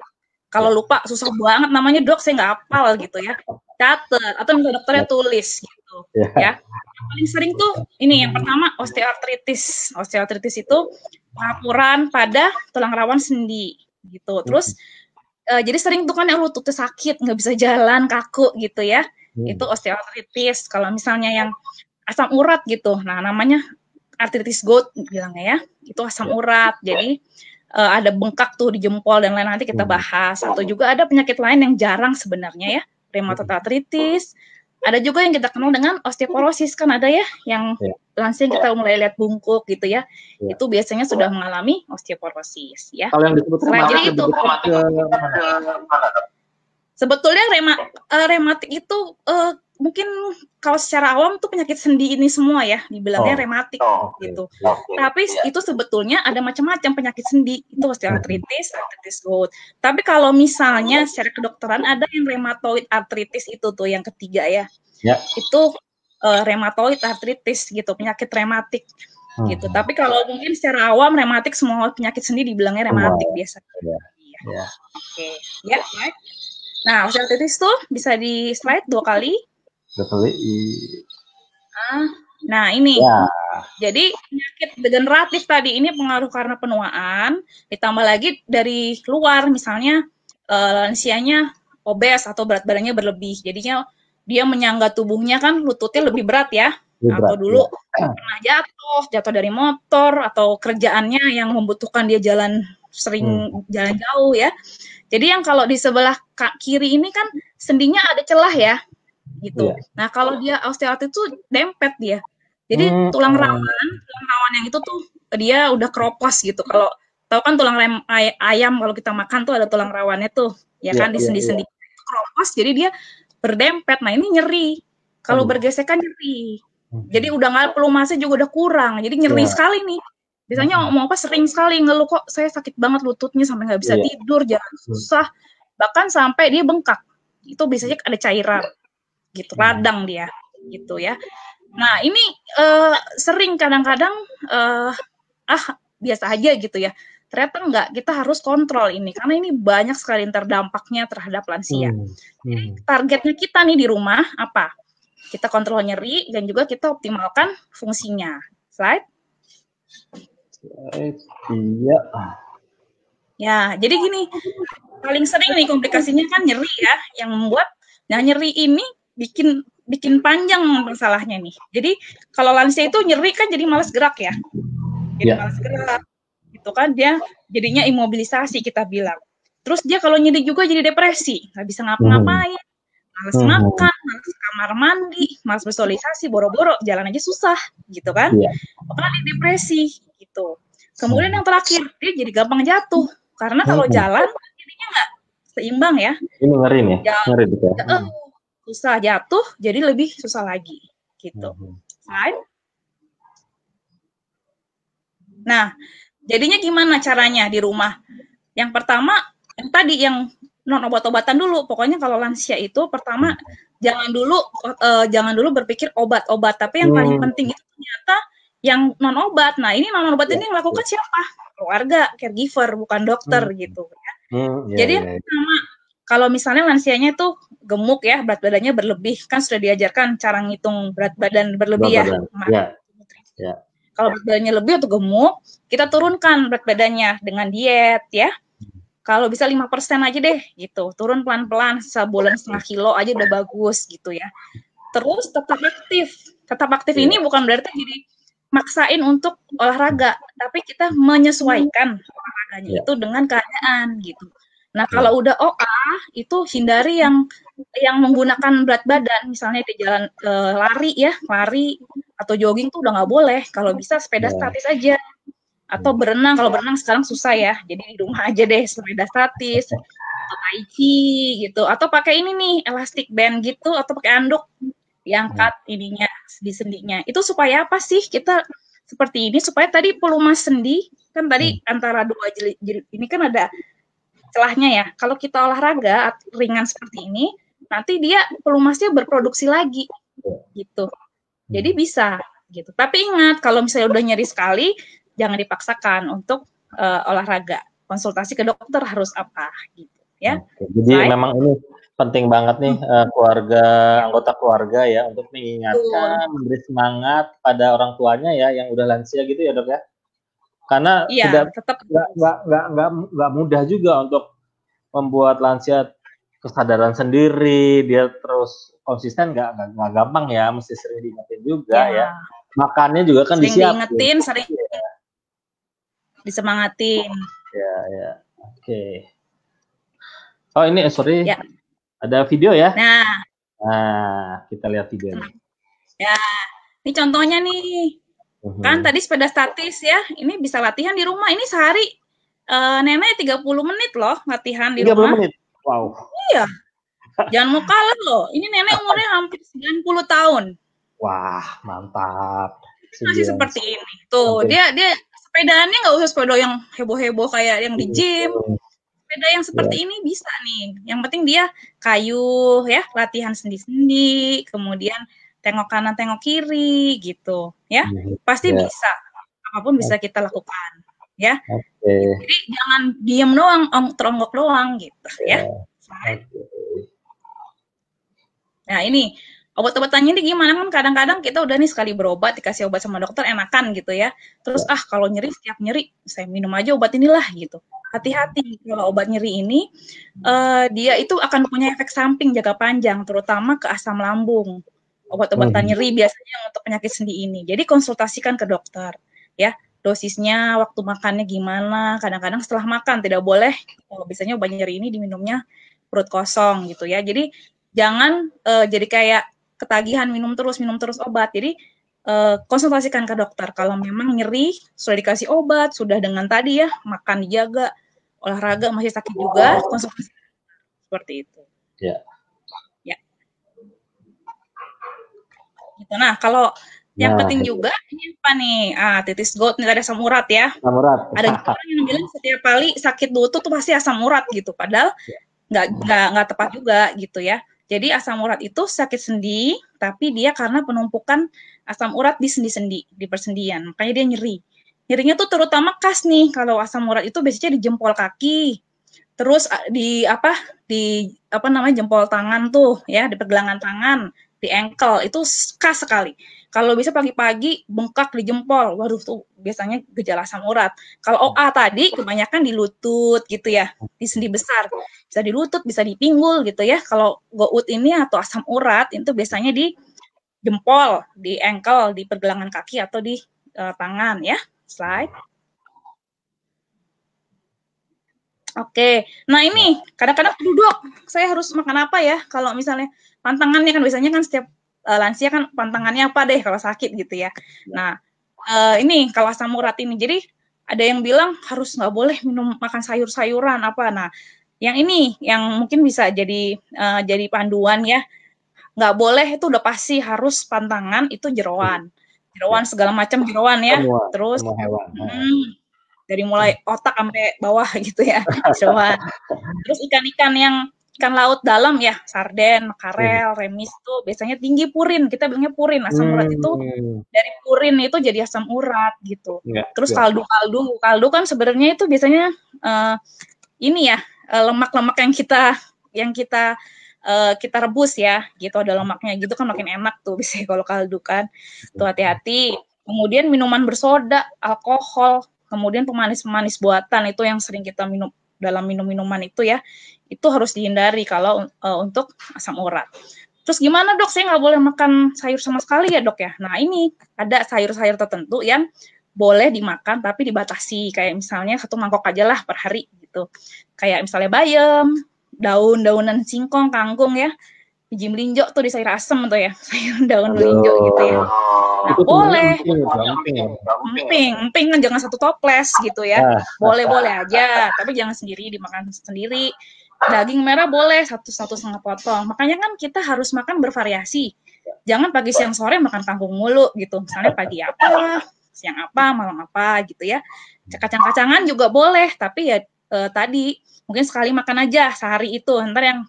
Kalau lupa, susah banget namanya dok, saya nggak hafal gitu ya. Catat, atau minta dokternya tulis gitu ya. Yang paling sering tuh ini yang pertama osteoartritis. Osteoartritis itu pengapuran pada tulang rawan sendi gitu. Terus jadi sering tuh kan yang lututnya sakit, nggak bisa jalan, kaku gitu ya. Itu osteoartritis. Kalau misalnya yang asam urat gitu, nah namanya artritis gout bilangnya ya, itu asam urat. Jadi ada bengkak tuh di jempol dan lain, nanti kita bahas. Atau juga ada penyakit lain yang jarang sebenarnya ya, rheumatoid arthritis. Ada juga yang kita kenal dengan osteoporosis, kan ada ya, yang lansia kita mulai lihat bungkuk gitu ya. Itu biasanya sudah mengalami osteoporosis ya. Kalau yang disebut jadi itu sebetulnya rematik itu mungkin kalau secara awam tuh penyakit sendi ini semua ya, dibilangnya rematik gitu. Tapi itu sebetulnya ada macam-macam penyakit sendi, itu osteoartritis, artritis gout. Tapi kalau misalnya secara kedokteran ada yang rheumatoid arthritis itu tuh yang ketiga ya. Itu rheumatoid arthritis gitu, penyakit rematik gitu. Tapi kalau mungkin secara awam rematik, semua penyakit sendi dibilangnya rematik biasanya. Oke, ya. Nah, osteoartritis tuh bisa di slide 2 kali. Nah, ini. Jadi penyakit degeneratif tadi ini pengaruh karena penuaan, ditambah lagi dari luar, misalnya lansianya obes atau berat badannya berlebih. Jadinya dia menyangga tubuhnya kan lututnya lebih berat ya. Atau dulu pernah jatuh dari motor, atau kerjaannya yang membutuhkan dia sering jalan jauh ya. Jadi yang kalau di sebelah kiri ini kan sendinya ada celah ya, gitu. Nah kalau dia osteoartritis itu dempet dia. Jadi tulang rawan yang itu tuh dia udah keropos gitu. Kalau tahu kan tulang ayam kalau kita makan tuh ada tulang rawannya tuh, ya kan, di sendi-sendi itu keropos. Jadi dia berdempet. Nah ini nyeri. Kalau bergesekan nyeri. Jadi udah nggak pelumasnya juga udah kurang. Jadi nyeri sekali nih. Biasanya mau apa sering sekali ngeluh, kok saya sakit banget lututnya sampai nggak bisa tidur, jalan susah, bahkan sampai dia bengkak. Itu biasanya ada cairan, gitu, radang dia, gitu ya. Nah ini sering kadang-kadang biasa aja gitu ya. Ternyata enggak, kita harus kontrol ini karena ini banyak sekali terdampaknya terhadap lansia. Jadi targetnya kita nih di rumah apa? Kita kontrol nyeri dan juga kita optimalkan fungsinya. Slide. Ya, jadi gini, paling sering nih komplikasinya kan nyeri ya, yang membuat, nah nyeri ini bikin panjang masalahnya nih. Jadi kalau lansia itu nyeri kan jadi malas gerak ya, jadi malas gerak, itu kan dia jadinya imobilisasi kita bilang. Terus dia kalau nyeri juga jadi depresi, nggak bisa ngapa-ngapain, males makan, males kamar mandi, males bersosialisasi, boro-boro jalan aja susah, gitu kan? Iya. Makanya depresi, gitu. Kemudian yang terakhir, dia jadi gampang jatuh, karena kalau jalan jadinya nggak seimbang ya. Ini ngeri nih, ngeri gitu ya. Susah jatuh, jadi lebih susah lagi, gitu. Slide. Nah, jadinya gimana caranya di rumah? Yang pertama, yang tadi yang non obat-obatan dulu. Pokoknya kalau lansia itu pertama jangan dulu berpikir obat-obat, tapi yang paling penting itu ternyata yang non obat. Nah, ini non obat ini yang melakukan siapa? Keluarga, caregiver, bukan dokter gitu ya. Jadi yang pertama, kalau misalnya lansianya itu gemuk ya, berat badannya berlebih, kan sudah diajarkan cara ngitung berat badan berlebih ya. Kalau berat badannya lebih atau gemuk, kita turunkan berat badannya dengan diet ya. Kalau bisa 5% aja deh gitu. Turun pelan-pelan, sebulan setengah kilo aja udah bagus gitu ya. Terus tetap aktif. Tetap aktif ini bukan berarti jadi maksain untuk olahraga, tapi kita menyesuaikan olahraganya itu dengan keadaan gitu. Nah, kalau udah OA itu hindari yang menggunakan berat badan, misalnya di jalan lari atau jogging tuh udah nggak boleh. Kalau bisa sepeda statis aja. Atau berenang, kalau berenang sekarang susah ya. Jadi di rumah aja deh sepeda statis. Atau tai chi gitu. Atau pakai ini nih, elastic band gitu. Atau pakai anduk. Diangkat ininya, sendi-sendinya. Itu supaya apa sih kita seperti ini? Supaya tadi pelumas sendi, kan tadi antara dua jeli ini kan ada celahnya ya. Kalau kita olahraga ringan seperti ini, nanti dia pelumasnya berproduksi lagi. Gitu. Jadi bisa gitu. Tapi ingat kalau misalnya udah nyeri sekali, jangan dipaksakan untuk olahraga. Konsultasi ke dokter harus apa gitu ya. Jadi memang ini penting banget nih anggota keluarga ya untuk mengingatkan, memberi semangat pada orang tuanya ya yang udah lansia gitu ya dok ya. Karena tetap nggak mudah juga untuk membuat lansia kesadaran sendiri, dia terus konsisten nggak gampang ya, mesti sering diingetin juga ya. Makannya juga kan disiapin. Diingetin, sering disemangatin. Ya. Oke. Oh ini sorry, ada video ya? Nah, kita lihat videonya. Ya, ini contohnya nih. Kan tadi sepeda statis ya, ini bisa latihan di rumah. Ini sehari nenek 30 menit loh latihan di rumah. 30 menit? Wow. Iya. Jangan mau kalah loh. Ini nenek umurnya hampir 90 tahun. Wah, mantap. Masih seperti ini. Tuh, dia sepedaannya nggak usah sepeda yang heboh-heboh kayak yang di gym. Sepeda yang seperti ini bisa nih. Yang penting dia kayu ya, latihan sendi-sendi, kemudian tengok kanan, tengok kiri gitu ya. Pasti bisa. Apapun bisa kita lakukan ya. Jadi jangan diem doang, teronggok doang gitu ya. Nah, ini obat-obatannya ini gimana kan kadang-kadang kita udah nih sekali berobat dikasih obat sama dokter enakan gitu ya. Terus kalau nyeri setiap nyeri saya minum aja obat inilah gitu. Hati-hati kalau obat nyeri ini dia itu akan punya efek samping jangka panjang terutama ke asam lambung. Obat-obatan nyeri biasanya untuk penyakit sendi ini. Jadi konsultasikan ke dokter ya. Dosisnya, waktu makannya gimana. Kadang-kadang setelah makan tidak boleh. Biasanya obat nyeri ini diminumnya perut kosong gitu ya. Jadi jangan jadi kayak ketagihan minum terus obat. Jadi konsultasikan ke dokter. Kalau memang nyeri, sudah dikasih obat, sudah dengan tadi ya, makan dijaga, olahraga masih sakit juga, konsultasi seperti itu. Ya. Gitu. Nah, kalau yang penting juga ini apa nih? Titis gout nih ada asam urat ya. Asam urat. Ada orang yang bilang setiap kali sakit lutut tuh pasti asam urat gitu. Padahal nggak tepat juga gitu ya. Jadi asam urat itu sakit sendi, tapi dia karena penumpukan asam urat di sendi-sendi, di persendian. Makanya dia nyeri. Nyerinya tuh terutama khas nih. Kalau asam urat itu biasanya di jempol kaki. Terus di jempol tangan tuh ya, di pergelangan tangan, di ankle itu khas sekali. Kalau bisa pagi-pagi bengkak di jempol, waduh tuh biasanya gejala asam urat. Kalau OA tadi kebanyakan di lutut gitu ya, di sendi besar. Bisa di lutut, bisa di pinggul gitu ya. Kalau gout ini atau asam urat itu biasanya di jempol, di ankle, di pergelangan kaki atau di tangan ya. Slide. Oke. Nah ini kadang-kadang duduk saya harus makan apa ya kalau misalnya pantangannya kan biasanya kan setiap lansia kan pantangannya apa deh kalau sakit gitu ya. Nah ini kalau asam urat ini jadi ada yang bilang harus nggak boleh makan sayur-sayuran apa. Nah yang ini yang mungkin bisa jadi panduan ya. Nggak boleh itu udah pasti harus pantangan itu jeroan. Jeroan segala macam jeroan ya. Terus semua hewan. dari mulai otak sampai bawah gitu ya, jeroan. Terus ikan-ikan yang ikan laut dalam ya, sarden, makarel, remis tuh biasanya tinggi purin. Kita bilangnya purin. Asam urat itu dari purin itu jadi asam urat gitu. Terus kaldu kan sebenarnya itu biasanya ini ya lemak-lemak yang kita rebus ya, gitu ada lemaknya gitu kan makin enak tuh biasanya kalau kaldu kan. Tuh hati-hati. Kemudian minuman bersoda, alkohol, kemudian pemanis-pemanis buatan itu yang sering kita minum dalam minum-minuman itu ya, itu harus dihindari kalau untuk asam urat. Terus gimana dok, saya nggak boleh makan sayur sama sekali ya dok ya? Nah ini ada sayur-sayur tertentu yang boleh dimakan tapi dibatasi, kayak misalnya 1 mangkok aja lah per hari gitu. Kayak misalnya bayam, daun-daunan singkong, kangkung ya, biji melinjo tuh di sayur asem tuh ya, sayur daun melinjo gitu ya. Nah, boleh. Emping kan jangan 1 toples gitu ya. Boleh-boleh aja, tapi jangan sendiri dimakan sendiri. Daging merah boleh 1,5 potong. Makanya kan kita harus makan bervariasi. Jangan pagi siang sore makan kangkung mulu gitu. Misalnya pagi apa, siang apa, malam apa gitu ya. Kacang-kacangan juga boleh, tapi ya tadi mungkin sekali makan aja sehari itu. Ntar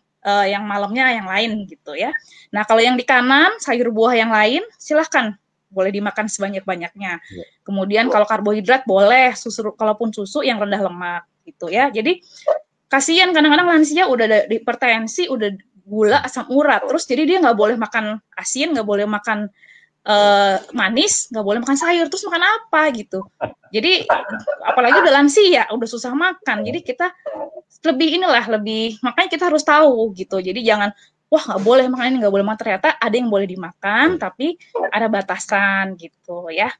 yang malamnya yang lain gitu ya. Nah kalau yang di kanan sayur buah yang lain silahkan boleh dimakan sebanyak-banyaknya. Kemudian kalau karbohidrat boleh kalaupun susu yang rendah lemak gitu ya. Jadi kasihan kadang-kadang lansia udah ada hipertensi, udah gula, asam urat, terus jadi dia nggak boleh makan asin, nggak boleh makan manis, nggak boleh makan sayur, terus makan apa gitu. Jadi apalagi udah lansia, udah susah makan. Jadi kita makanya kita harus tahu gitu. Jadi jangan wah nggak boleh makan ini, nggak boleh makan, ternyata ada yang boleh dimakan tapi ada batasan gitu ya.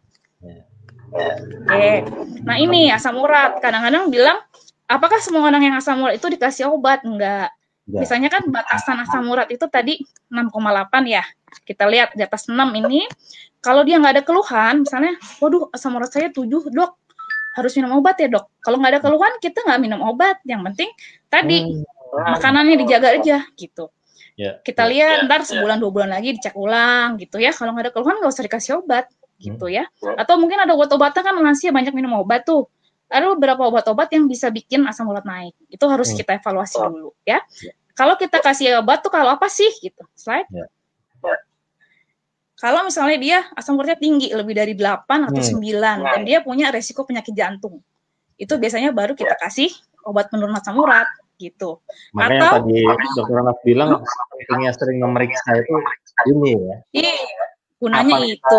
Oke. Nah ini asam urat kadang-kadang bilang apakah semua orang yang asam urat itu dikasih obat? Enggak. Misalnya kan batasan asam urat itu tadi 6,8 ya. Kita lihat di atas 6 ini kalau dia nggak ada keluhan, misalnya waduh asam urat saya 7 dok, harus minum obat ya dok. Kalau nggak ada keluhan kita nggak minum obat, yang penting tadi makanannya dijaga aja gitu. Kita lihat ntar sebulan 2 bulan lagi dicek ulang gitu ya. Kalau nggak ada keluhan nggak usah dikasih obat gitu ya. Atau mungkin ada obat-obatan kan lansia banyak minum obat tuh. Ada beberapa obat-obat yang bisa bikin asam urat naik. Itu harus kita evaluasi dulu ya. Kalau kita kasih obat tuh kalau apa sih gitu. Slide. Kalau misalnya dia asam uratnya tinggi lebih dari 8 atau 9 dan dia punya resiko penyakit jantung. Itu biasanya baru kita kasih obat penurun asam urat gitu. Makanya atau tadi dokter Anas bilang pentingnya sering memeriksa itu ini ya. Iya, gunanya kapan itu.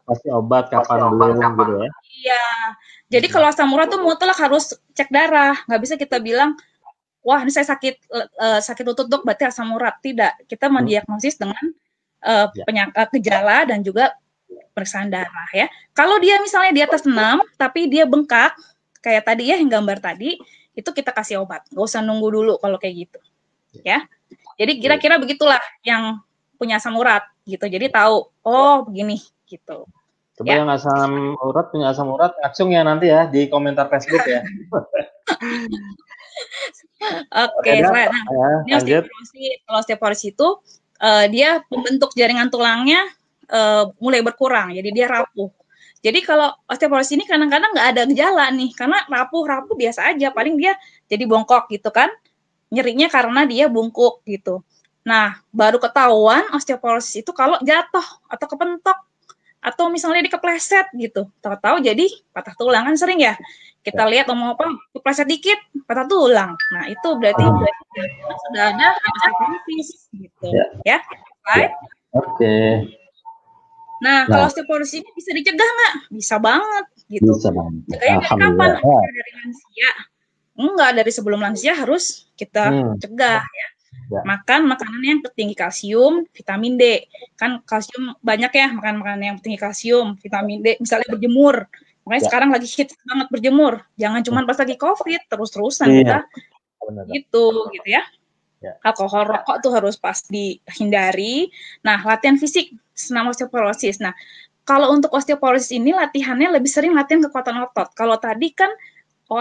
Pasti obat kapan belum gitu ya. Iya. Jadi kalau asam urat tuh mutlak harus cek darah. Nggak bisa kita bilang, wah ini saya sakit lutut dok, berarti asam urat. Tidak. Kita mendiagnosis dengan gejala dan juga pemeriksaan darah ya. Kalau dia misalnya di atas 6, tapi dia bengkak, kayak tadi ya yang gambar tadi, itu kita kasih obat. Nggak usah nunggu dulu kalau kayak gitu. Ya. Jadi kira-kira begitulah yang punya asam urat gitu. Jadi tahu, oh begini gitu. Coba ya. Yang punya asam urat, langsung ya nanti ya di komentar Facebook ya. Oke, nah, ini osteoporosis itu dia pembentuk jaringan tulangnya mulai berkurang, jadi dia rapuh. Jadi kalau osteoporosis ini kadang-kadang nggak ada gejala nih, karena rapuh biasa aja, paling dia jadi bongkok gitu kan, nyerinya karena dia bungkuk gitu. Nah, baru ketahuan osteoporosis itu kalau jatuh atau kepentok, atau misalnya dikepleset gitu, tahu-tahu jadi patah tulang kan sering ya. Kita lihat mau apa, kepleset dikit, patah tulang. Nah, itu berarti sudah ada osteoporosis gitu ya. Right? Oke. Nah, kalau osteoporosis ini bisa dicegah nggak? Bisa banget gitu. Bisa banget. Cegahnya dari kapan? Dari lansia. Enggak, dari sebelum lansia harus kita cegah ya. Makan makanan yang tinggi kalsium, vitamin D. Kan kalsium banyak ya, makan makanan yang tinggi kalsium, vitamin D, misalnya berjemur. Makanya sekarang lagi hit banget berjemur. Jangan cuma pas lagi COVID terus-terusan kita gitu ya. Alkohol, rokok tuh harus pas dihindari. Nah, latihan fisik senam osteoporosis. Nah, kalau untuk osteoporosis ini latihannya lebih sering latihan kekuatan otot. Kalau tadi kan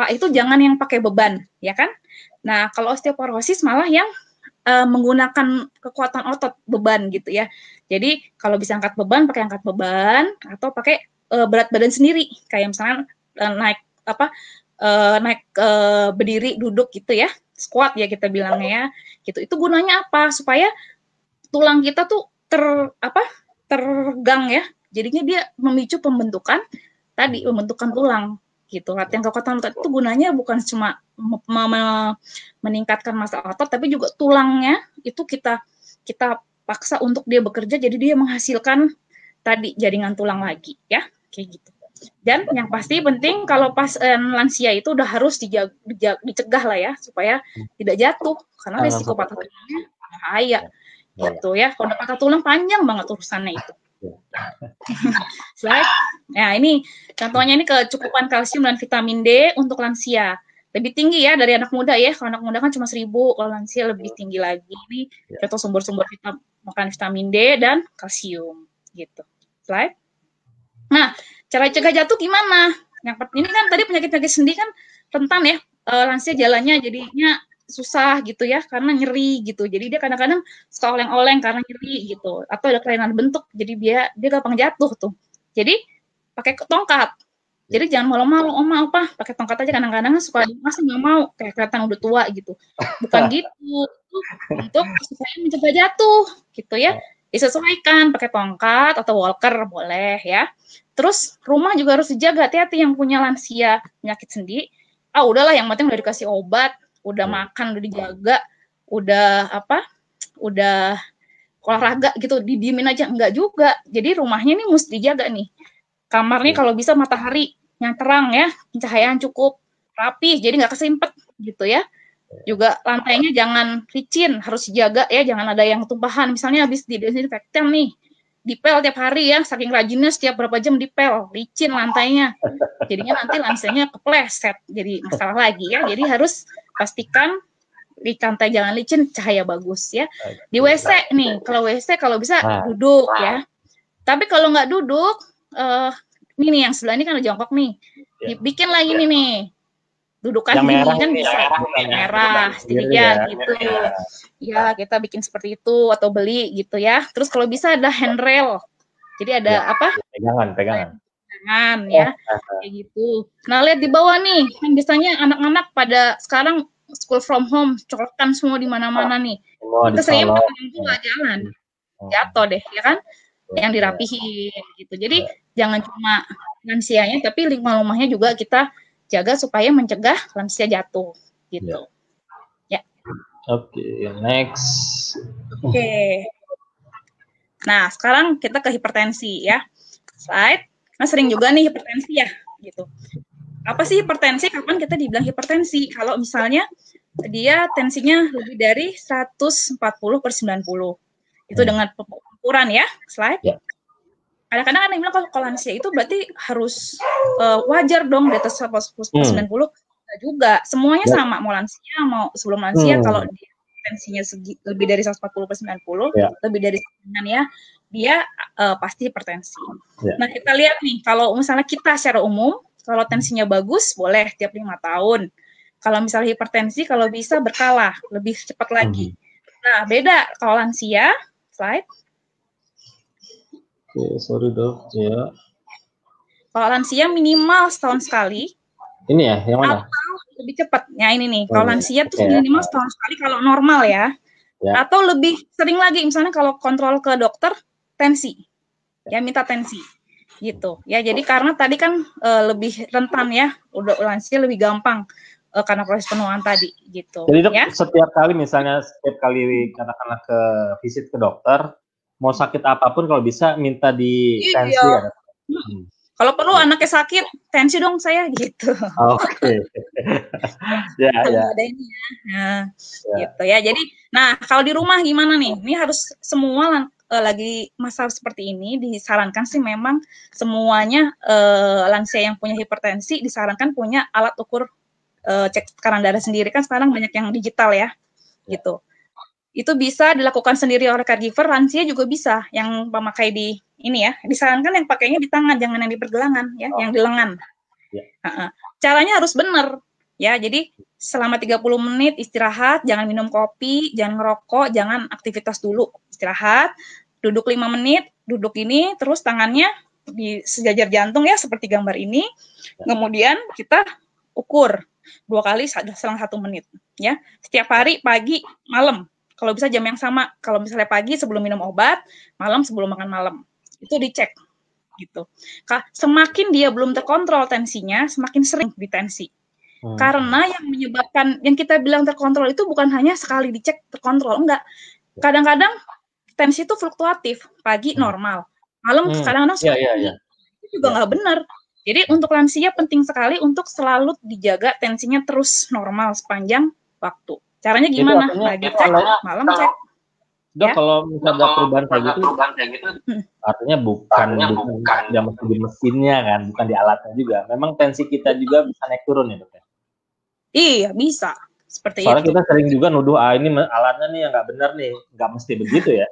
itu jangan yang pakai beban, ya kan? Nah, kalau osteoporosis malah yang menggunakan kekuatan otot beban gitu ya. Jadi kalau bisa angkat beban, pakai angkat beban atau pakai berat badan sendiri. Kayak misalnya naik berdiri, duduk gitu ya. Squat ya kita bilangnya ya. Gitu. Itu gunanya apa? Supaya tulang kita tuh tergang ya. Jadinya dia memicu pembentukan tulang gitu. Latihan kekuatan otot itu gunanya bukan cuma meningkatkan massa otot, tapi juga tulangnya itu kita paksa untuk dia bekerja, jadi dia menghasilkan tadi jaringan tulang lagi ya, kayak gitu. Dan yang pasti penting kalau pas lansia itu udah harus dicegah lah ya, supaya tidak jatuh, karena risiko patah tulangnya bahaya gitu ya. Kalau patah tulang panjang banget urusannya itu. Slide. Nah, ini contohnya ini kecukupan kalsium dan vitamin D untuk lansia. Lebih tinggi ya dari anak muda ya. Kalau anak muda kan cuma 1000, kalau lansia lebih tinggi lagi. Ini contoh sumber-sumber makan vitamin D dan kalsium gitu. Slide. Nah, cara cegah jatuh gimana? Yang ini kan tadi penyakit-penyakit sendi kan rentan ya. Lansia jalannya jadinya susah gitu ya, karena nyeri gitu. Jadi dia kadang-kadang suka oleng-oleng karena nyeri gitu, atau ada kelainan bentuk, jadi dia gampang jatuh tuh. Jadi pakai tongkat. Jadi jangan malu-malu, oma apa pakai tongkat aja. Kadang-kadang suka masih nggak mau, kayak kelihatan udah tua gitu. Bukan gitu, untuk supaya mencegah jatuh gitu ya. Disesuaikan pakai tongkat atau walker boleh ya. Terus rumah juga harus dijaga. Hati-hati yang punya lansia penyakit sendi. Udahlah yang penting udah dikasih obat, udah makan, udah dijaga, udah olahraga gitu, didiemin aja, enggak juga. Jadi rumahnya nih mesti dijaga nih. Kamarnya kalau bisa matahari yang terang ya, pencahayaan cukup, rapi, jadi nggak kesempet gitu ya. Juga lantainya jangan licin, harus dijaga ya, jangan ada yang tumpahan. Misalnya habis didesinfektan nih, dipel tiap hari ya, saking rajinnya setiap berapa jam dipel, licin lantainya. Jadinya nanti lansianya kepleset, jadi masalah lagi ya. Jadi harus pastikan di lantai jangan licin, cahaya bagus ya. Di WC nih, kalau WC kalau bisa duduk ya. Tapi kalau nggak duduk, ini nih yang sebelah ini kan ada jongkok nih. Bikin lagi nih. Dudukan yang ini kan bisa merah sedikit gitu. Ya, kita bikin seperti itu atau beli gitu ya. Terus kalau bisa ada handrail. Jadi ada pegangan ya. Kayak gitu. Nah, lihat di bawah nih. Kan biasanya anak-anak pada sekarang school from home, colokan semua di mana-mana nih. Kita sering tua jalan. Jatuh deh, ya kan? Yang dirapihin gitu. Jadi jangan cuma lansianya, tapi lingkungan rumahnya juga kita jaga supaya mencegah lansia jatuh gitu. Ya. Oke, next. Oke. Nah, sekarang kita ke hipertensi ya. Slide. Nah, sering juga nih hipertensi ya, gitu. Apa sih hipertensi? Kapan kita dibilang hipertensi? Kalau misalnya dia tensinya lebih dari 140/90. Itu dengan ukuran ya, slide. Kadang-kadang ada yang bilang kalau lansia itu berarti harus wajar dong di atas 140/90. Enggak juga, semuanya sama, mau lansia mau sebelum lansia, kalau tensinya lebih dari 140/90, lebih dari sekian ya, dia pasti hipertensi. Nah, kita lihat nih, kalau misalnya kita secara umum, kalau tensinya bagus, boleh tiap 5 tahun. Kalau misalnya hipertensi, kalau bisa berkala, lebih cepat lagi. Nah, beda kalau lansia, slide. Oke, sorry dok, ya. Kalau lansia minimal setahun sekali. Ini ya, yang mana? Atau lebih cepat. Ya ini nih, kalau lansia tuh minimal setahun sekali kalau normal ya. Atau lebih sering lagi, misalnya kalau kontrol ke dokter, tensi. Ya, minta tensi. Gitu. Ya, jadi karena tadi kan lebih rentan ya, udah lansia lebih gampang karena proses penuaan tadi gitu. Jadi dok, ya? setiap kali katakanlah ke visit ke dokter, mau sakit apapun kalau bisa minta di tensi ya. Kalau perlu anaknya sakit, tensi dong saya gitu. Oke. Ya. Ada ini ya. Nah, gitu ya. Jadi, nah kalau di rumah gimana nih? Ini harus semua lagi masa seperti ini disarankan sih memang semuanya lansia yang punya hipertensi disarankan punya alat ukur cek tekanan darah sendiri, kan sekarang banyak yang digital ya, gitu. Itu bisa dilakukan sendiri oleh caregiver, lansia juga bisa yang memakai di ini ya, disarankan yang pakainya di tangan, jangan yang di pergelangan ya, yang di lengan. Caranya harus benar ya, jadi selama 30 menit istirahat, jangan minum kopi, jangan ngerokok, jangan aktivitas dulu, istirahat, duduk 5 menit, duduk ini, terus tangannya di sejajar jantung ya, seperti gambar ini, kemudian kita ukur 2 kali selang 1 menit ya, setiap hari, pagi, malam, kalau bisa jam yang sama, kalau misalnya pagi sebelum minum obat, malam sebelum makan malam, itu dicek gitu. Semakin dia belum terkontrol tensinya, semakin sering ditensi. Karena yang menyebabkan, yang kita bilang terkontrol itu bukan hanya sekali dicek terkontrol, enggak. Kadang-kadang tensi itu fluktuatif, pagi normal, malam kadang-kadang tinggi, itu juga nggak benar. Jadi untuk lansia penting sekali untuk selalu dijaga tensinya terus normal sepanjang waktu. Caranya gimana? Pagi cek, malam cek. Dok, ya? Kalau misalnya ada perubahan kayak gitu, artinya bukan di mesinnya kan, bukan di alatnya juga. Memang tensi kita juga bisa naik turun ya, Dok? Iya, bisa. Seperti Soalnya itu. Kita sering juga nuduh, ini alatnya nih yang nggak benar nih. Nggak mesti begitu ya?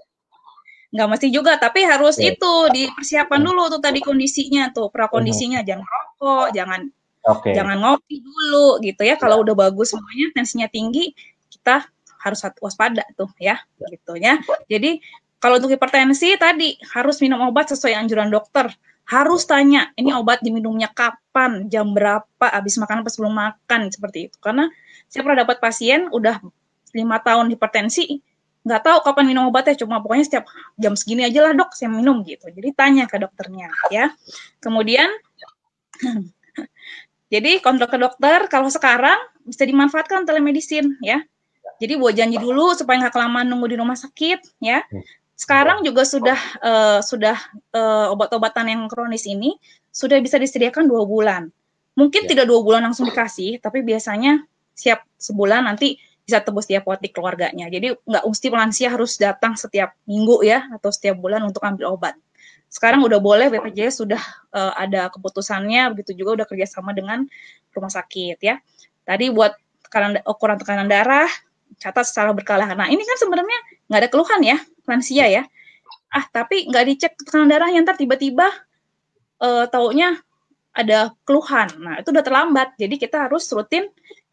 Nggak mesti juga, tapi harus itu dipersiapkan dulu tuh tadi kondisinya tuh, prakondisinya. Jangan rokok, jangan ngopi dulu gitu ya. Kalau udah bagus semuanya, tensinya tinggi, kita harus waspada tuh ya, gitu ya. Jadi kalau untuk hipertensi tadi harus minum obat sesuai anjuran dokter. Harus tanya, ini obat diminumnya kapan, jam berapa, habis makan apa sebelum makan, seperti itu. Karena saya pernah dapat pasien udah 5 tahun hipertensi, nggak tahu kapan minum obatnya, cuma pokoknya setiap jam segini aja lah dok, saya minum gitu. Jadi tanya ke dokternya ya. Kemudian, jadi kontrol ke dokter, kalau sekarang bisa dimanfaatkan telemedicine ya. Jadi buat janji dulu supaya nggak kelamaan nunggu di rumah sakit ya. Sekarang juga sudah obat-obatan yang kronis ini sudah bisa disediakan 2 bulan. Mungkin tidak 2 bulan langsung dikasih, tapi biasanya siap sebulan nanti bisa tebus di apotek keluarganya. Jadi nggak mesti lansia harus datang setiap minggu ya, atau setiap bulan untuk ambil obat. Sekarang udah boleh, BPJS sudah ada keputusannya, begitu juga udah kerjasama dengan rumah sakit ya. Tadi buat ukuran tekanan darah, catat secara berkala. Nah ini kan sebenarnya nggak ada keluhan ya, lansia ya. Tapi nggak dicek tekanan darahnya, ntar tiba-tiba taunya ada keluhan. Nah itu udah terlambat, jadi kita harus rutin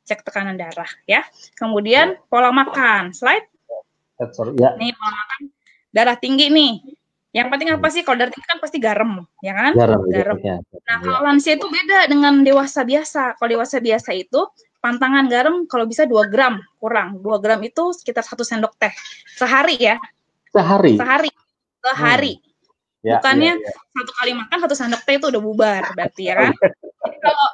cek tekanan darah ya. Kemudian pola makan, slide. Nih pola makan, darah tinggi nih. Yang penting apa sih? Kalau darah tinggi kan pasti garam, ya kan? Garam. Nah kalau lansia itu beda dengan dewasa biasa. Kalau dewasa biasa itu pantangan garam kalau bisa 2 gram kurang. 2 gram itu sekitar 1 sendok teh sehari ya. Sehari. Bukannya 1 kali makan 1 sendok teh itu udah bubar berarti ya kan. Jadi kalau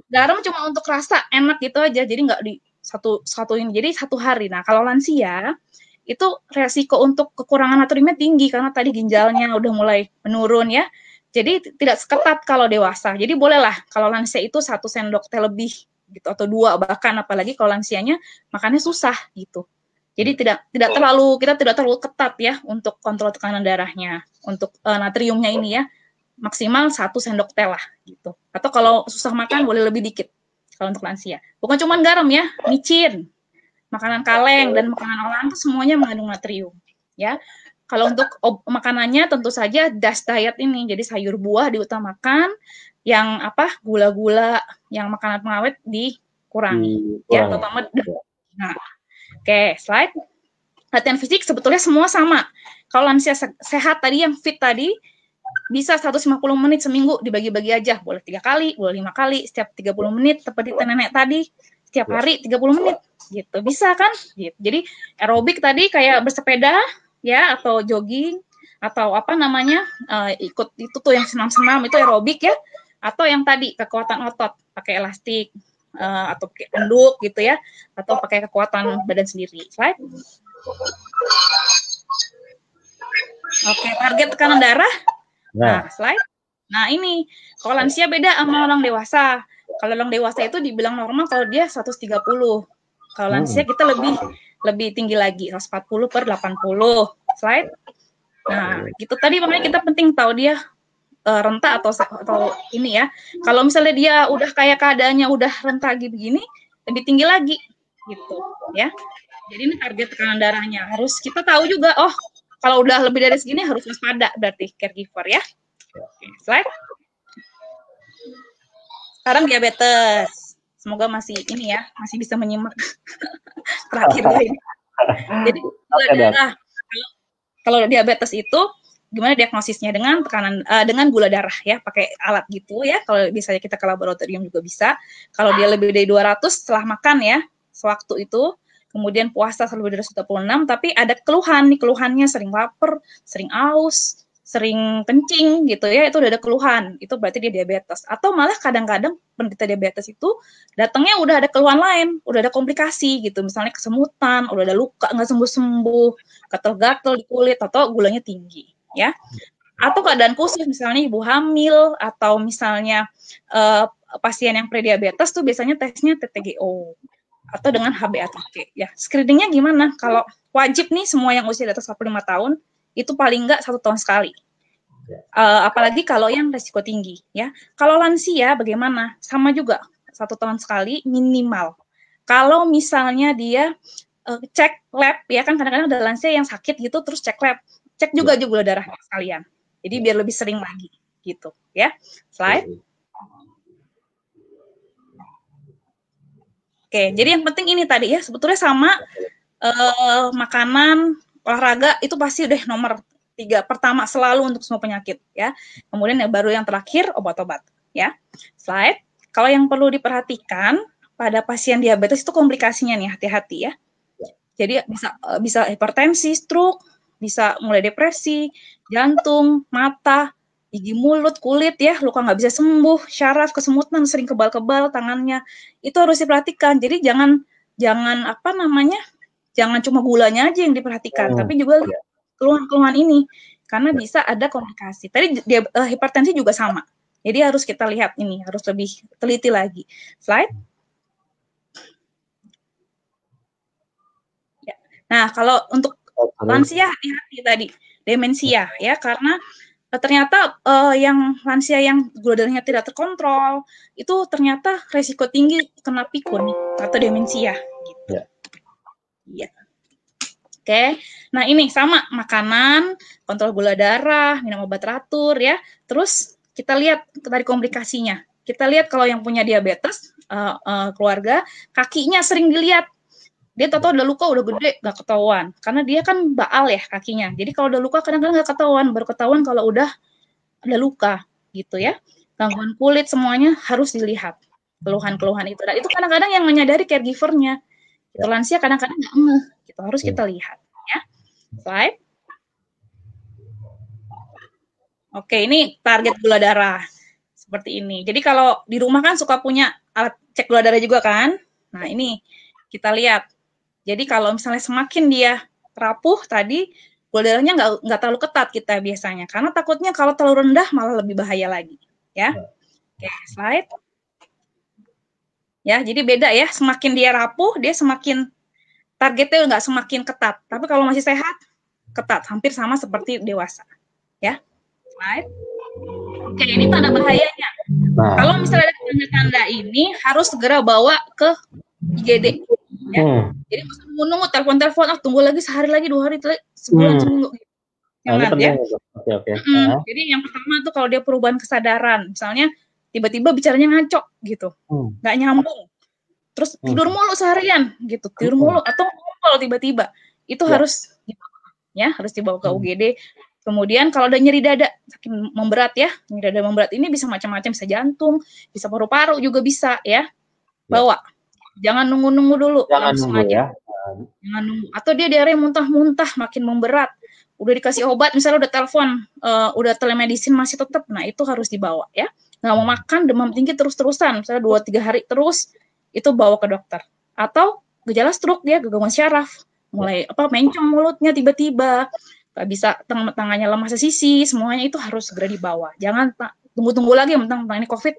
garam cuma untuk rasa enak gitu aja, jadi nggak di satu ini, jadi 1 hari. Nah kalau lansia itu resiko untuk kekurangan natriumnya tinggi karena tadi ginjalnya udah mulai menurun ya. Jadi tidak seketat kalau dewasa. Jadi bolehlah kalau lansia itu 1 sendok teh lebih gitu, atau 2 bahkan, apalagi kalau lansianya makannya susah gitu. Jadi kita tidak terlalu ketat ya untuk kontrol tekanan darahnya, untuk natriumnya ini ya, maksimal 1 sendok teh lah gitu. Atau kalau susah makan boleh lebih dikit kalau untuk lansia. Bukan cuma garam ya, micin, makanan kaleng dan makanan olahan itu semuanya mengandung natrium ya. Kalau untuk makanannya tentu saja DASH diet ini, jadi sayur buah diutamakan, yang gula-gula, yang makanan pengawet dikurangi ya, terutama. Nah, oke, slide. Latihan fisik sebetulnya semua sama. Kalau lansia sehat tadi, yang fit tadi, bisa 150 menit seminggu, dibagi-bagi aja. Boleh 3 kali, boleh 5 kali, setiap 30 menit, seperti nenek tadi, setiap hari 30 menit. Gitu, bisa kan? Gitu. Jadi aerobik tadi kayak bersepeda, ya, atau jogging, atau ikut itu tuh yang senam-senam, itu aerobik ya. Atau yang tadi, kekuatan otot, pakai elastik, atau pakai penduk gitu ya, atau pakai kekuatan badan sendiri. Slide. Oke, target tekanan darah. Nah, slide. Nah, ini kalau lansia beda sama orang dewasa. Kalau orang dewasa itu dibilang normal kalau dia 130. Kalau lansia kita lebih tinggi lagi, 140/80. Slide. Nah, gitu tadi makanya kita penting tahu dia renta atau ini ya. Kalau misalnya dia udah kayak keadaannya udah renta begini, lebih tinggi lagi gitu ya. Jadi ini target tekanan darahnya harus kita tahu juga. Oh, kalau udah lebih dari segini harus waspada berarti caregiver ya. Oke, slide. Sekarang diabetes. Semoga masih ini ya, masih bisa menyimak terakhir ini. Jadi gula darah. Kalau diabetes itu gimana diagnosisnya dengan tekanan dengan gula darah ya, pakai alat gitu ya. Kalau bisa kita ke laboratorium juga bisa. Kalau dia lebih dari 200 setelah makan ya, sewaktu itu, kemudian puasa lebih dari 146, tapi ada keluhan nih, keluhannya sering lapar, sering aus, sering kencing gitu ya, itu udah ada keluhan, itu berarti dia diabetes. Atau malah kadang-kadang penderita diabetes itu datangnya udah ada keluhan lain, udah ada komplikasi gitu, misalnya kesemutan, udah ada luka nggak sembuh-sembuh, gatel-gatel di kulit, atau gulanya tinggi ya. Atau keadaan khusus, misalnya ibu hamil, atau misalnya pasien yang prediabetes tuh biasanya tesnya TTGO atau dengan HbA1c ya. Screeningnya gimana? Kalau wajib nih semua yang usia di atas 45 tahun itu paling enggak 1 tahun sekali. Apalagi kalau yang risiko tinggi ya. Kalau lansia bagaimana? Sama juga 1 tahun sekali minimal. Kalau misalnya dia cek lab ya, kan kadang-kadang ada lansia yang sakit gitu terus cek lab, cek juga gula darahnya sekalian. Jadi biar lebih sering lagi gitu ya. Slide. Oke, jadi yang penting ini tadi ya, sebetulnya sama makanan, olahraga itu pasti udah nomor 3 pertama selalu untuk semua penyakit ya. Kemudian yang baru yang terakhir obat-obat ya. Slide. Kalau yang perlu diperhatikan pada pasien diabetes itu komplikasinya nih, hati-hati ya. Jadi bisa hipertensi, stroke, bisa mulai depresi, jantung, mata, gigi, mulut, kulit ya, luka nggak bisa sembuh, syaraf, kesemutan, sering kebal-kebal tangannya, itu harus diperhatikan. Jadi jangan apa namanya, jangan cuma gulanya aja yang diperhatikan, tapi juga keluhan-keluhan ini, karena bisa ada komplikasi. Tadi hipertensi juga sama, jadi harus kita lihat ini, harus lebih teliti lagi. Slide. Ya. Nah, kalau untuk lansia hati-hati tadi, demensia ya, karena ternyata yang lansia yang gula darahnya tidak terkontrol itu ternyata resiko tinggi kena pikun atau demensia gitu. Iya. Oke. Nah, ini sama makanan, kontrol gula darah, minum obat teratur ya. Terus kita lihat dari komplikasinya. Kita lihat kalau yang punya diabetes keluarga, kakinya sering dilihat. Dia tahu udah luka, udah gede, nggak ketahuan. Karena dia kan baal ya kakinya. Jadi kalau udah luka kadang-kadang nggak ketahuan, baru ketahuan kalau udah ada luka gitu ya. Gangguan kulit semuanya harus dilihat. Keluhan-keluhan itu. Dan itu kadang-kadang yang menyadari caregiver-nya. Itu lansia kadang-kadang nggak ngeh. Gitu, harus kita lihat. Ya. Slide. Oke, ini target gula darah. Seperti ini. Jadi kalau di rumah kan suka punya alat cek gula darah juga kan. Nah ini kita lihat. Jadi kalau misalnya semakin dia rapuh tadi, gula darahnya nggak terlalu ketat kita biasanya. Karena takutnya kalau terlalu rendah malah lebih bahaya lagi. Ya. Oke, slide. Ya, jadi beda ya. Semakin dia rapuh, dia semakin targetnya nggak semakin ketat. Tapi kalau masih sehat, ketat. Hampir sama seperti dewasa. Ya. Slide. Oke, ini tanda bahayanya. Kalau misalnya ada tanda-tanda ini, harus segera bawa ke IGD. Ya. Jadi nunggu telepon-telepon, tunggu lagi sehari lagi, 2 hari, sebulan, seminggu. Jangan ya. Okay. Jadi yang pertama tuh kalau dia perubahan kesadaran, misalnya tiba-tiba bicaranya ngaco gitu, nggak nyambung, terus tidur mulu seharian gitu, tidur mulu atau ngomong tiba-tiba, itu harus dibawa ke UGD. Kemudian kalau ada nyeri dada saking memberat ya, nyeri dada memberat ini bisa macam-macam, bisa jantung, bisa paru-paru juga bisa ya, bawa. Jangan nunggu-nunggu dulu, langsung aja. Jangan nunggu. Atau dia diare muntah-muntah makin memberat, udah dikasih obat, misalnya udah telepon, udah telemedicine masih tetap, nah itu harus dibawa ya. Nggak mau makan, demam tinggi terus-terusan, misalnya 2-3 hari terus, itu bawa ke dokter. Atau gejala stroke, dia gangguan syaraf, mulai mencong mulutnya tiba-tiba, nggak bisa, tangannya lemah sesisi, semuanya itu harus segera dibawa. Jangan tunggu-tunggu lagi tentang ini COVID,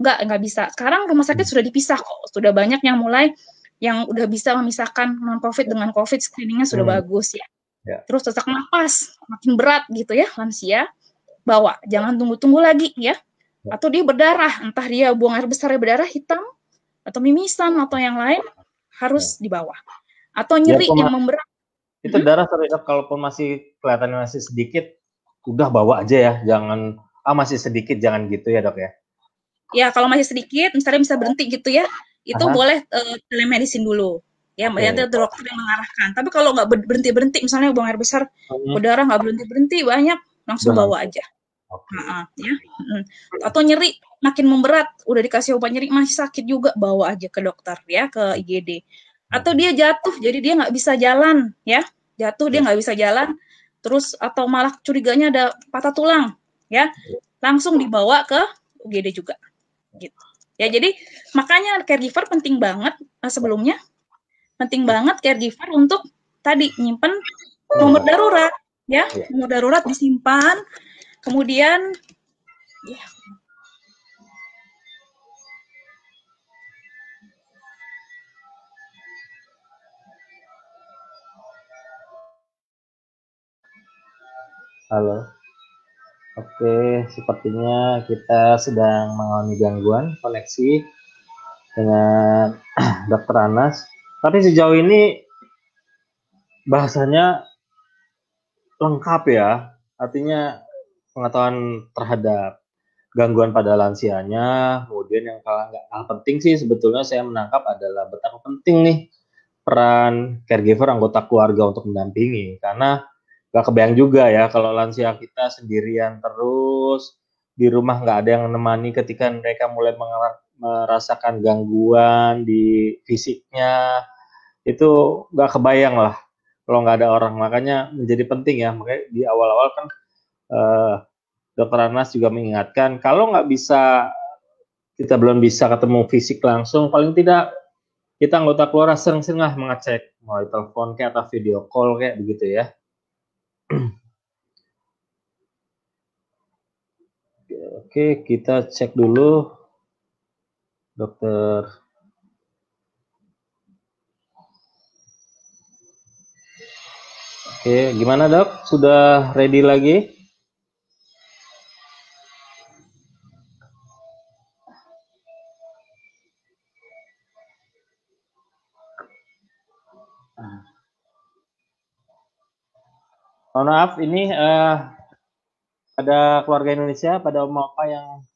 nggak bisa. Sekarang rumah sakit sudah dipisah kok, sudah banyak yang mulai yang udah bisa memisahkan non-COVID dengan COVID, screeningnya sudah bagus ya. Ya. Terus sesak napas makin berat gitu ya lansia, bawa, jangan tunggu-tunggu lagi ya. Atau dia berdarah, entah dia buang air besar berdarah hitam atau mimisan atau yang lain, harus dibawa. Atau nyeri yang memberat. Itu darah sorry dok, kalaupun masih kelihatannya masih sedikit, udah bawa aja ya, jangan masih sedikit, jangan gitu ya dok ya. Ya kalau masih sedikit, misalnya bisa berhenti gitu ya, itu boleh telemedicine dulu. Ya, nanti dokter yang mengarahkan. Tapi kalau nggak berhenti-berhenti, misalnya buang air besar, berdarah nggak berhenti-berhenti, banyak, langsung bawa aja. Ya. Atau nyeri makin memberat, udah dikasih obat nyeri masih sakit juga, bawa aja ke dokter ya, ke IGD. Atau dia jatuh, jadi dia nggak bisa jalan ya, jatuh dia nggak bisa jalan, terus atau malah curiganya ada patah tulang ya, langsung dibawa ke UGD juga. Gitu. Ya, jadi makanya caregiver penting banget sebelumnya. Penting banget caregiver untuk tadi nyimpen nomor darurat ya, nomor darurat disimpan. Kemudian ya. Halo. Oke, sepertinya kita sedang mengalami gangguan koneksi dengan Dr. Anas. Tapi sejauh ini bahasanya lengkap ya, artinya pengetahuan terhadap gangguan pada lansianya. Kemudian yang nggak kalah penting sih sebetulnya saya menangkap adalah betapa penting nih peran caregiver anggota keluarga untuk mendampingi, karena gak kebayang juga ya kalau lansia kita sendirian terus di rumah, nggak ada yang menemani ketika mereka mulai merasakan gangguan di fisiknya, itu gak kebayang lah kalau nggak ada orang. Makanya menjadi penting ya, makanya di awal-awal kan Dr. Anas juga mengingatkan kalau nggak bisa, kita belum bisa ketemu fisik langsung, paling tidak kita anggota keluarga sering-sering lah mengecek melalui telepon kayak atau video call kayak begitu ya. Oke, kita cek dulu dokter. Oke, gimana dok? Sudah ready lagi? Mohon maaf, ini ada keluarga Indonesia, pada Oma Opa yang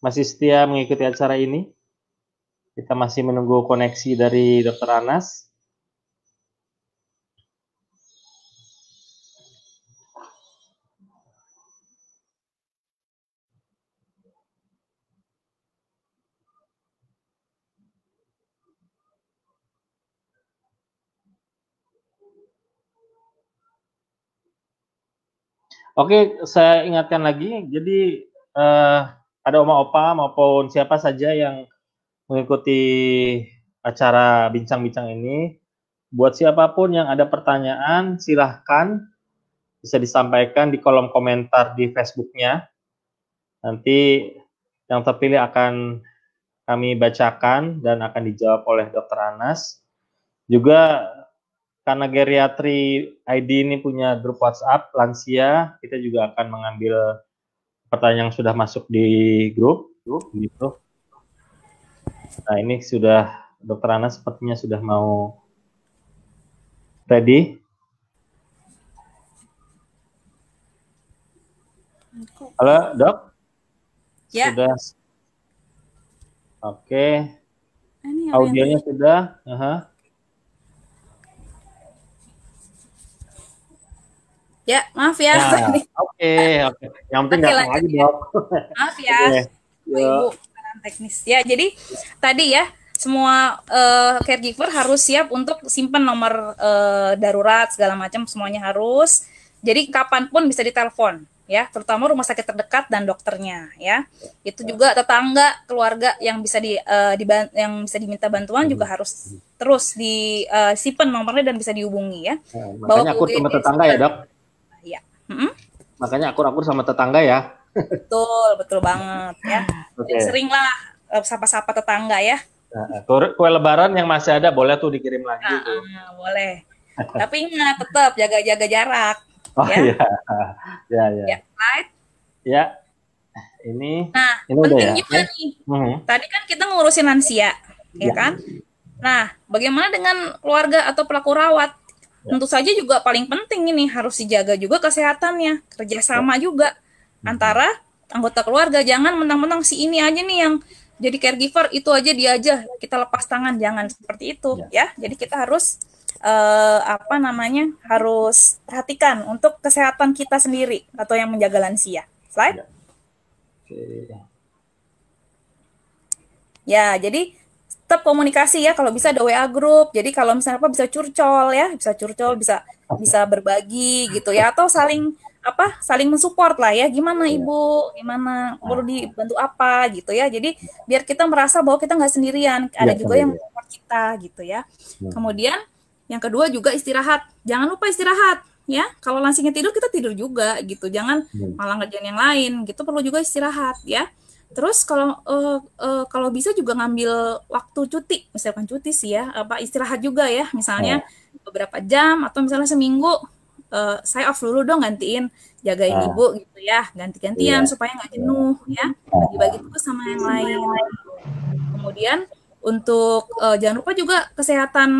masih setia mengikuti acara ini. Kita masih menunggu koneksi dari Dr. Anas. Oke, saya ingatkan lagi, jadi ada Oma Opa maupun siapa saja yang mengikuti acara bincang-bincang ini, buat siapapun yang ada pertanyaan, silahkan bisa disampaikan di kolom komentar di Facebook-nya. Nanti yang terpilih akan kami bacakan dan akan dijawab oleh Dr. Anas. Juga karena Geriatri ID ini punya grup WhatsApp lansia, kita juga akan mengambil pertanyaan yang sudah masuk di grup gitu. Nah, ini sudah Dr. Anas sepertinya sudah mau ready. Halo, Dok? Ya. Sudah. Oke. Audionya sudah. Ya, maaf ya. Oke. Yang penting datang lagi, Dok. Maaf ya, Ibu, teknis. Ya, jadi tadi ya, semua caregiver harus siap untuk simpan nomor darurat segala macam, semuanya harus. Jadi kapanpun bisa ditelepon ya, terutama rumah sakit terdekat dan dokternya ya. Itu juga tetangga, keluarga yang bisa yang bisa diminta bantuan juga harus terus disimpan nomornya dan bisa dihubungi ya. Makanya akur sama tetangga ya, Dok. Iya. Makanya akur-akur sama tetangga ya. Betul banget ya. Seringlah sapa-sapa tetangga ya. Kue lebaran yang masih ada boleh tuh dikirim lagi tuh. Boleh. Tapi ingat tetap jaga-jaga jarak. Oh Ya, iya, ya ya. ya, right? Ya, ini Nah, udah penting ya. juga Oke. nih. Mhm. Tadi kan kita ngurusin lansia, ya Ya, kan? Nah, bagaimana dengan keluarga atau pelaku rawat? ya, Tentu saja juga paling penting ini harus dijaga juga kesehatannya, ya. kerjasama juga Mhm. antara anggota keluarga. Jangan mentang-mentang si ini aja nih yang jadi caregiver, itu aja dia aja kita lepas tangan, jangan seperti itu Ya, ya. Jadi kita harus apa namanya harus perhatikan untuk kesehatan kita sendiri atau yang menjaga lansia. Slide. ya. Oke. Ya, jadi tetap komunikasi ya, kalau bisa ada WA group. Jadi kalau misalnya apa bisa curcol ya, bisa curcol, bisa bisa berbagi gitu ya, atau saling apa saling mensupport lah ya, gimana Ya. ibu, gimana perlu Nah, dibantu apa gitu ya. Jadi biar kita merasa bahwa kita nggak sendirian, ada ya juga yang sendiri. mensupport kita gitu ya. Mhm. Kemudian yang kedua juga istirahat, jangan lupa istirahat ya. Kalau langsingnya tidur, kita tidur juga gitu, jangan Mhm. malah ngerjain yang lain gitu, perlu juga istirahat ya. Terus kalau bisa juga ngambil waktu cuti, misalkan cuti sih ya, apa istirahat juga ya, misalnya Nah, beberapa jam atau misalnya seminggu, saya off dulu dong gantiin jagain nah, ibu gitu ya, ganti-gantian iya. supaya nggak Ya. jenuh ya, bagi-bagi tugas sama yang lain. Kemudian untuk jangan lupa juga kesehatan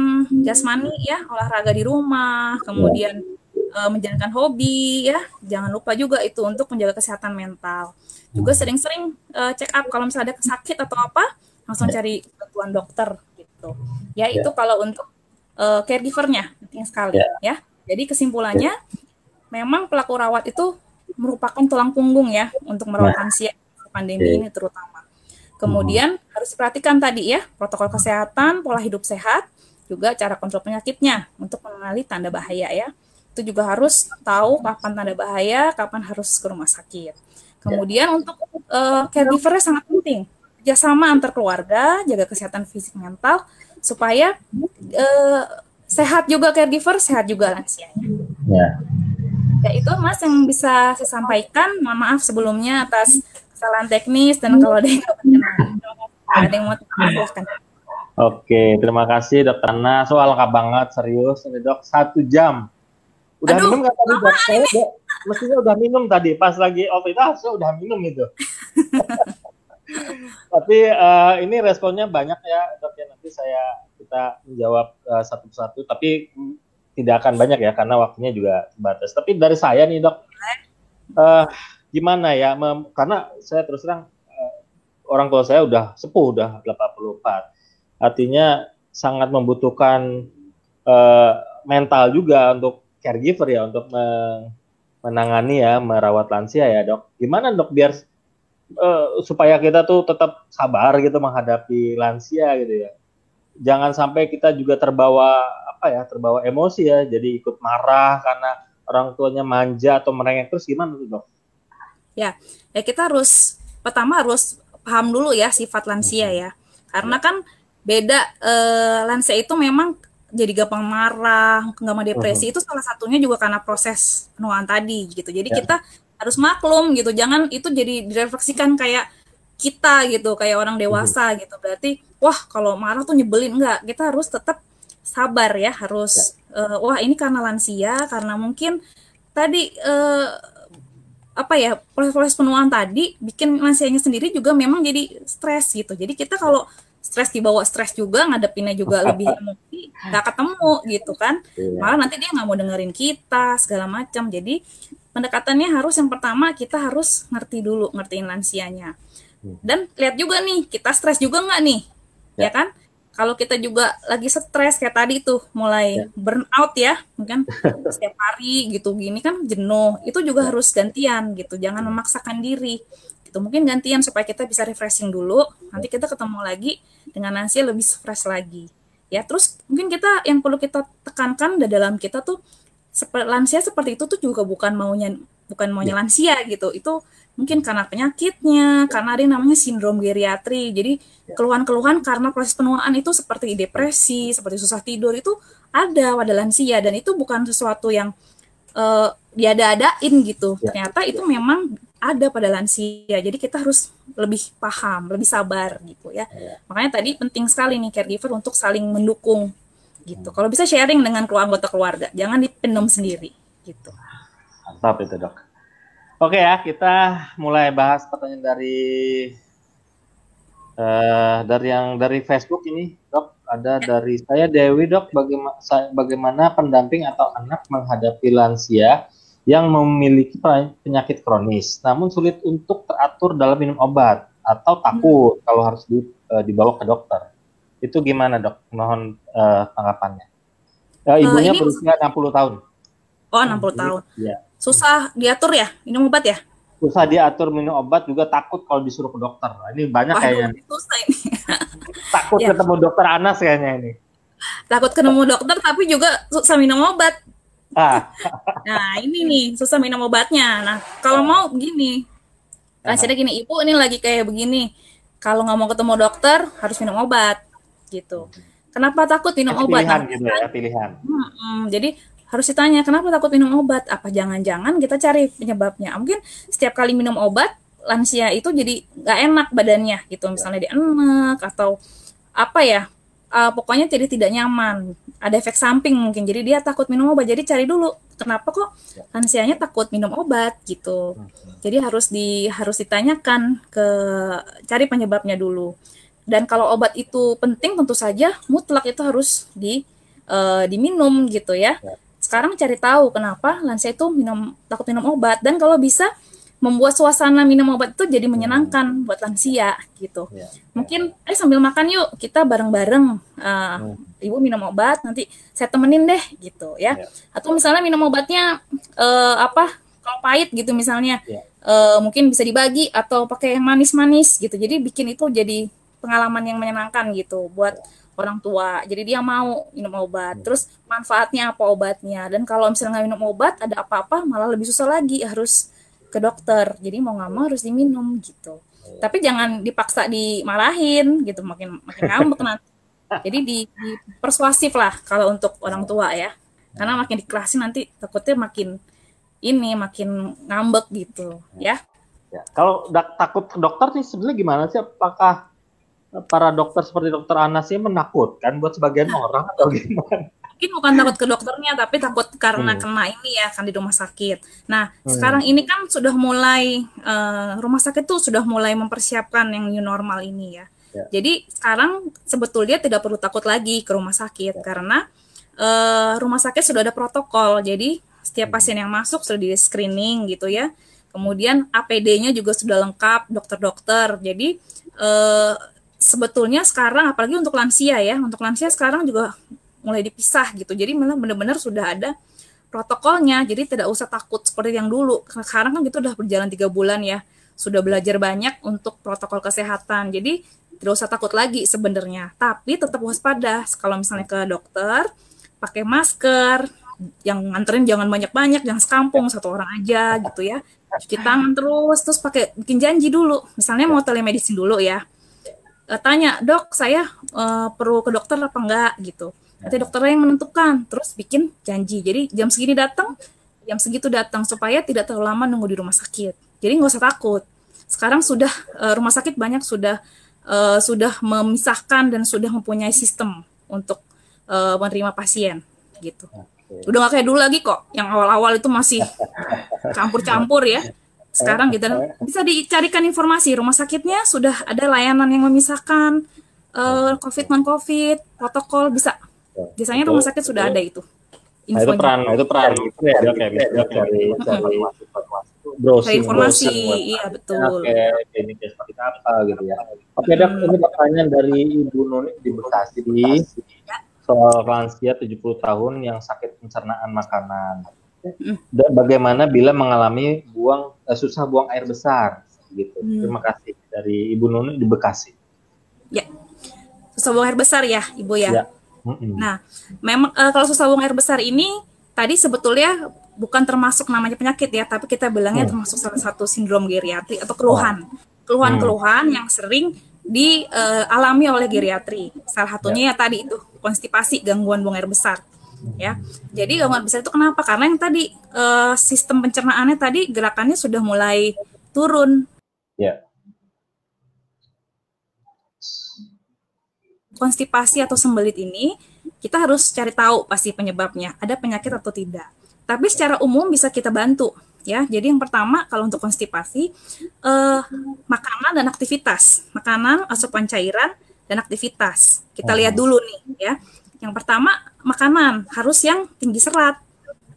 jasmani ya, olahraga di rumah, Ya. kemudian menjalankan hobi ya, jangan lupa juga itu untuk menjaga kesehatan mental. Juga Mhm. sering-sering check up kalau misalnya ada sakit atau apa, langsung Ya. cari bantuan dokter gitu. Ya itu Ya. kalau untuk caregiver-nya penting sekali Ya. ya. Jadi kesimpulannya memang pelaku rawat itu merupakan tulang punggung ya untuk merawat Nah, lansia pandemi oke. ini terutama. Mhm. Kemudian harus diperhatikan tadi ya, protokol kesehatan, pola hidup sehat, juga cara kontrol penyakitnya untuk mengenali tanda bahaya ya. Itu juga harus tahu kapan tanda bahaya, kapan harus ke rumah sakit. Ya. Kemudian untuk caregiver-nya sangat penting. Kerjasama antar keluarga, jaga kesehatan fisik mental, supaya sehat juga caregiver, sehat juga lansianya. Ya. Ya itu Mas yang bisa saya sampaikan. Mohon maaf sebelumnya atas kesalahan teknis dan kalau ada yang nggak berkenan. Ada yang mau silahkan. Oke, terima kasih Dokter Ana. So lengkap banget, serius ini Dok. 1 jam. Udah Aduh, minum nggak tadi Dok? lama Saya ini. mestinya udah minum tadi. Pas lagi off itu, saya udah minum itu. Tapi ini responnya banyak ya Dok ya. Nanti kita menjawab satu persatu. Tapi tidak akan banyak ya karena waktunya juga terbatas. Tapi dari saya nih Dok, gimana ya? Karena saya terus terang orang tua saya udah sepuh, udah 84. Artinya sangat membutuhkan mental juga untuk caregiver ya, untuk menangani ya, merawat lansia ya Dok. Gimana Dok biar supaya kita tuh tetap sabar gitu menghadapi lansia gitu ya. Jangan sampai kita juga terbawa terbawa emosi ya, jadi ikut marah karena orang tuanya manja atau merengek terus, gimana tuh Dok? Ya, kita pertama harus paham dulu ya sifat lansia ya. Karena kan beda lansia itu memang jadi gampang marah, gampang depresi, itu salah satunya juga karena proses penuaan tadi gitu. Jadi kita harus maklum gitu, jangan itu jadi direfleksikan kayak kita gitu, kayak orang dewasa gitu. Berarti wah kalau marah tuh nyebelin, enggak. Kita harus tetap sabar ya, harus wah ini karena lansia, karena mungkin tadi apa ya, proses penuaan tadi bikin lansianya sendiri juga memang jadi stres gitu. Jadi kita kalau stres dibawa stres juga, ngadepinnya juga lebih emosi, nggak ketemu gitu kan. Malah nanti dia nggak mau dengerin kita, segala macam. Jadi pendekatannya harus yang pertama kita harus ngerti dulu, ngertiin lansianya. Dan lihat juga nih, kita stres juga nggak nih, ya kan? Kalau kita juga lagi stres kayak tadi tuh, mulai burn out ya, mungkin setiap hari gitu gini kan jenuh, itu juga harus gantian gitu, jangan memaksakan diri. Gitu, mungkin gantian supaya kita bisa refreshing dulu, nanti kita ketemu lagi dengan lansia lebih fresh lagi. Ya, terus mungkin kita yang perlu kita tekankan dalam kita tuh lansia seperti itu tuh juga bukan maunya lansia gitu. Itu mungkin karena penyakitnya, karena ada yang namanya sindrom geriatri. Jadi keluhan-keluhan karena proses penuaan itu seperti depresi, seperti susah tidur itu ada pada lansia, dan itu bukan sesuatu yang diada-adain gitu. Ternyata itu memang ada pada lansia. Jadi kita harus lebih paham, lebih sabar gitu ya. Makanya tadi penting sekali nih caregiver untuk saling mendukung gitu. Kalau bisa sharing dengan anggota keluarga, jangan dipendam sendiri gitu. Mantap itu, Dok. Oke ya, kita mulai bahas pertanyaan dari Facebook ini, Dok. Ada dari saya Dewi, Dok. Bagaimana pendamping atau anak menghadapi lansia yang memiliki penyakit kronis, namun sulit untuk teratur dalam minum obat atau takut kalau harus dibawa ke dokter. Itu gimana, Dok? Mohon tanggapannya. Ibunya berusia 60 tahun. Oh, 60 tahun. Iya. Susah diatur ya, minum obat ya? Susah diatur minum obat, juga takut kalau disuruh ke dokter. Ini banyak kayaknya. Susah ini. Takut ketemu dokter Anas kayaknya ini. Takut ketemu dokter tapi juga susah minum obat. Nah, ini nih susah minum obatnya. Nah, kalau mau begini. Lansia gini, Ibu ini lagi kayak begini. Kalau nggak mau ketemu dokter, harus minum obat. Gitu. Kenapa takut minum obat? Pilihan gitu ya, pilihan. Jadi harus ditanya, kenapa takut minum obat? Apa jangan-jangan kita cari penyebabnya? Mungkin setiap kali minum obat, lansia itu jadi nggak enak badannya gitu. Misalnya dia enak atau apa ya, pokoknya jadi tidak nyaman. Ada efek samping mungkin, jadi dia takut minum obat. Jadi cari dulu, kenapa kok lansianya takut minum obat gitu. Jadi harus ditanyakan, cari penyebabnya dulu. Dan kalau obat itu penting, tentu saja mutlak itu harus diminum gitu ya. Sekarang cari tahu kenapa lansia itu takut minum obat, dan kalau bisa membuat suasana minum obat itu jadi menyenangkan buat lansia gitu. Mungkin sambil makan yuk, kita bareng-bareng, Ibu minum obat, nanti saya temenin deh gitu ya. Atau misalnya minum obatnya kalau pahit gitu misalnya, mungkin bisa dibagi atau pakai yang manis-manis gitu. Jadi bikin itu jadi pengalaman yang menyenangkan gitu buat orang tua. Jadi dia mau minum obat. Terus manfaatnya apa obatnya. Dan kalau misalnya nggak minum obat, ada apa-apa malah lebih susah lagi, harus ke dokter. Jadi mau nggak mau harus diminum gitu. Tapi jangan dipaksa dimarahin gitu, makin ngambek nanti. Jadi dipersuasif lah kalau untuk orang tua ya. Karena makin dikerasin nanti takutnya makin ngambek gitu ya. Kalau takut ke dokter nih sebenarnya gimana sih? Apakah para dokter seperti dokter Anas ini menakutkan buat sebagian orang atau gimana? Mungkin bukan takut ke dokternya, tapi takut karena kena ini ya, kan di rumah sakit. Nah, sekarang ini kan sudah mulai, rumah sakit tuh sudah mulai mempersiapkan yang new normal ini ya. Jadi sekarang sebetulnya tidak perlu takut lagi ke rumah sakit, karena rumah sakit sudah ada protokol. Jadi setiap pasien yang masuk sudah di screening gitu ya. Kemudian APD-nya juga sudah lengkap, dokter-dokter. Jadi sebetulnya sekarang apalagi untuk lansia ya, untuk lansia sekarang juga mulai dipisah gitu. Jadi memang benar-benar sudah ada protokolnya. Jadi tidak usah takut seperti yang dulu. Sekarang kan gitu udah berjalan 3 bulan ya. Sudah belajar banyak untuk protokol kesehatan. Jadi tidak usah takut lagi sebenarnya. Tapi tetap waspada. Kalau misalnya ke dokter, pakai masker, yang nganterin jangan banyak-banyak, jangan sekampung, 1 orang aja gitu ya. Cuci tangan terus bikin janji dulu. Misalnya mau telemedicine dulu ya. Tanya, dok saya perlu ke dokter apa enggak gitu. Nanti dokternya yang menentukan, terus bikin janji. Jadi jam segini datang, jam segitu datang, supaya tidak terlalu lama nunggu di rumah sakit. Jadi nggak usah takut. Sekarang sudah rumah sakit banyak sudah memisahkan dan sudah mempunyai sistem untuk menerima pasien gitu. Udah nggak kayak dulu lagi kok, yang awal-awal itu masih campur-campur ya. Sekarang gitu, bisa dicarikan informasi, rumah sakitnya sudah ada layanan yang memisahkan COVID non-COVID, protokol, bisa. Biasanya rumah sakit sudah ada itu. Nah, itu peran gitu ya, dok ya, browsing informasi, iya betul. Ini seperti apa gitu ya. Oke dok, ini pertanyaan dari Ibu Nuni di Bekasi soal lansia 70 tahun yang sakit pencernaan makanan. Dan bagaimana bila mengalami susah buang air besar gitu. Terima kasih dari Ibu Nuni di Bekasi. Ya, susah buang air besar ya, Ibu ya. Nah, memang kalau susah buang air besar ini tadi sebetulnya bukan termasuk namanya penyakit ya, tapi kita bilangnya termasuk salah satu sindrom geriatri atau keluhan yang sering dialami oleh geriatri. Salah satunya ya tadi itu konstipasi, gangguan buang air besar. Ya, jadi gangguan besar itu kenapa? Karena yang tadi sistem pencernaannya tadi gerakannya sudah mulai turun. Ya. Konstipasi atau sembelit ini kita harus cari tahu pasti penyebabnya, ada penyakit atau tidak. Tapi secara umum bisa kita bantu ya. Jadi yang pertama kalau untuk konstipasi, makanan dan aktivitas, makanan, asupan cairan dan aktivitas. Kita lihat dulu nih ya. Yang pertama makanan harus yang tinggi serat.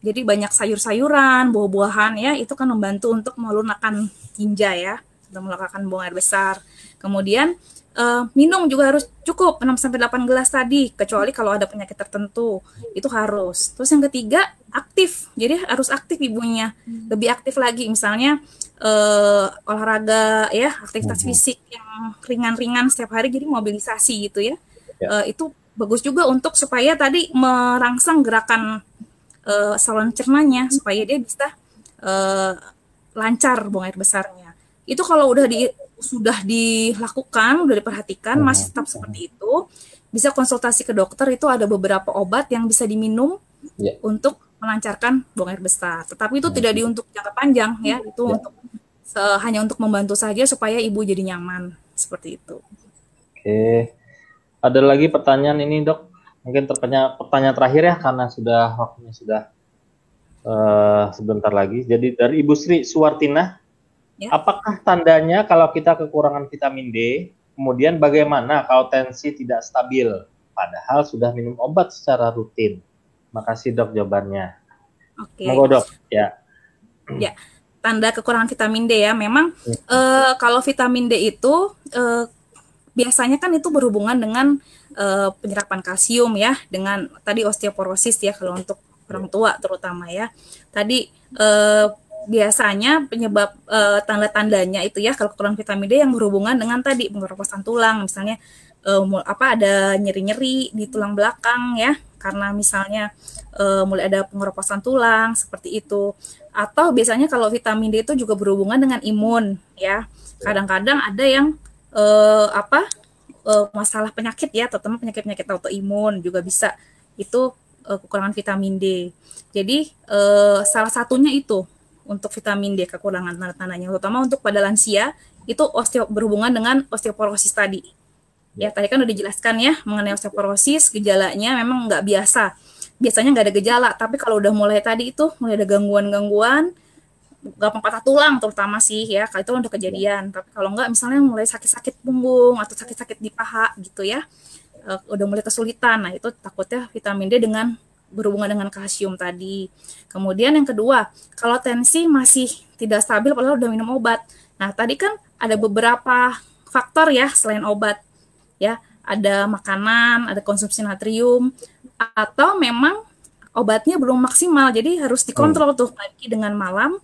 Jadi banyak sayur-sayuran, buah-buahan ya, itu kan membantu untuk melunakkan tinja ya, untuk melunakkan buang air besar. Kemudian minum juga harus cukup 6-8 gelas tadi, kecuali kalau ada penyakit tertentu, itu harus. Terus yang ketiga, aktif. Jadi harus aktif ibunya, lebih aktif lagi, misalnya olahraga ya, aktivitas fisik yang ringan-ringan setiap hari, jadi mobilisasi gitu ya. Itu bagus juga untuk supaya tadi merangsang gerakan saluran cernanya, supaya dia bisa lancar buang air besarnya. Itu kalau sudah dilakukan, udah diperhatikan, masih tetap seperti itu, bisa konsultasi ke dokter. Itu ada beberapa obat yang bisa diminum untuk melancarkan buang air besar. Tetapi itu tidak untuk jangka panjang ya, itu untuk hanya untuk membantu saja supaya ibu jadi nyaman, seperti itu. Oke, ada lagi pertanyaan ini dok? Mungkin pertanyaan terakhir ya, karena sudah waktunya sudah sebentar lagi. Jadi dari Ibu Sri Suwartina. Apakah tandanya kalau kita kekurangan vitamin D, kemudian bagaimana kalau tensi tidak stabil, padahal sudah minum obat secara rutin? Makasih dok jawabannya. Oke. Monggo dok. Ya. Tanda kekurangan vitamin D ya, memang kalau vitamin D itu biasanya kan itu berhubungan dengan penyerapan kalsium ya, dengan tadi osteoporosis ya kalau untuk orang tua terutama ya. Tadi biasanya penyebab tanda-tandanya itu ya kalau kekurangan vitamin D yang berhubungan dengan tadi pengeroposan tulang, misalnya ada nyeri-nyeri di tulang belakang ya, karena misalnya mulai ada pengeroposan tulang seperti itu. Atau biasanya kalau vitamin D itu juga berhubungan dengan imun ya. Kadang-kadang ada yang masalah penyakit ya, terutama penyakit-penyakit autoimun juga bisa itu kekurangan vitamin D. Jadi salah satunya itu untuk vitamin D kekurangan tanda-tandanya, terutama untuk pada lansia itu berhubungan dengan osteoporosis tadi. Ya tadi kan udah dijelaskan ya mengenai osteoporosis, gejalanya memang nggak biasa. Biasanya nggak ada gejala, tapi kalau udah mulai tadi itu mulai ada gangguan-gangguan, gampang patah tulang terutama sih ya, kalau itu udah kejadian. Tapi kalau nggak misalnya mulai sakit-sakit punggung atau sakit-sakit di paha gitu ya, udah mulai kesulitan. Nah itu takutnya vitamin D dengan berhubungan dengan kalsium tadi. Kemudian yang kedua, kalau tensi masih tidak stabil padahal udah minum obat. Nah, tadi kan ada beberapa faktor ya selain obat. Ya, ada makanan, ada konsumsi natrium, atau memang obatnya belum maksimal. Jadi harus dikontrol tuh pagi dengan malam,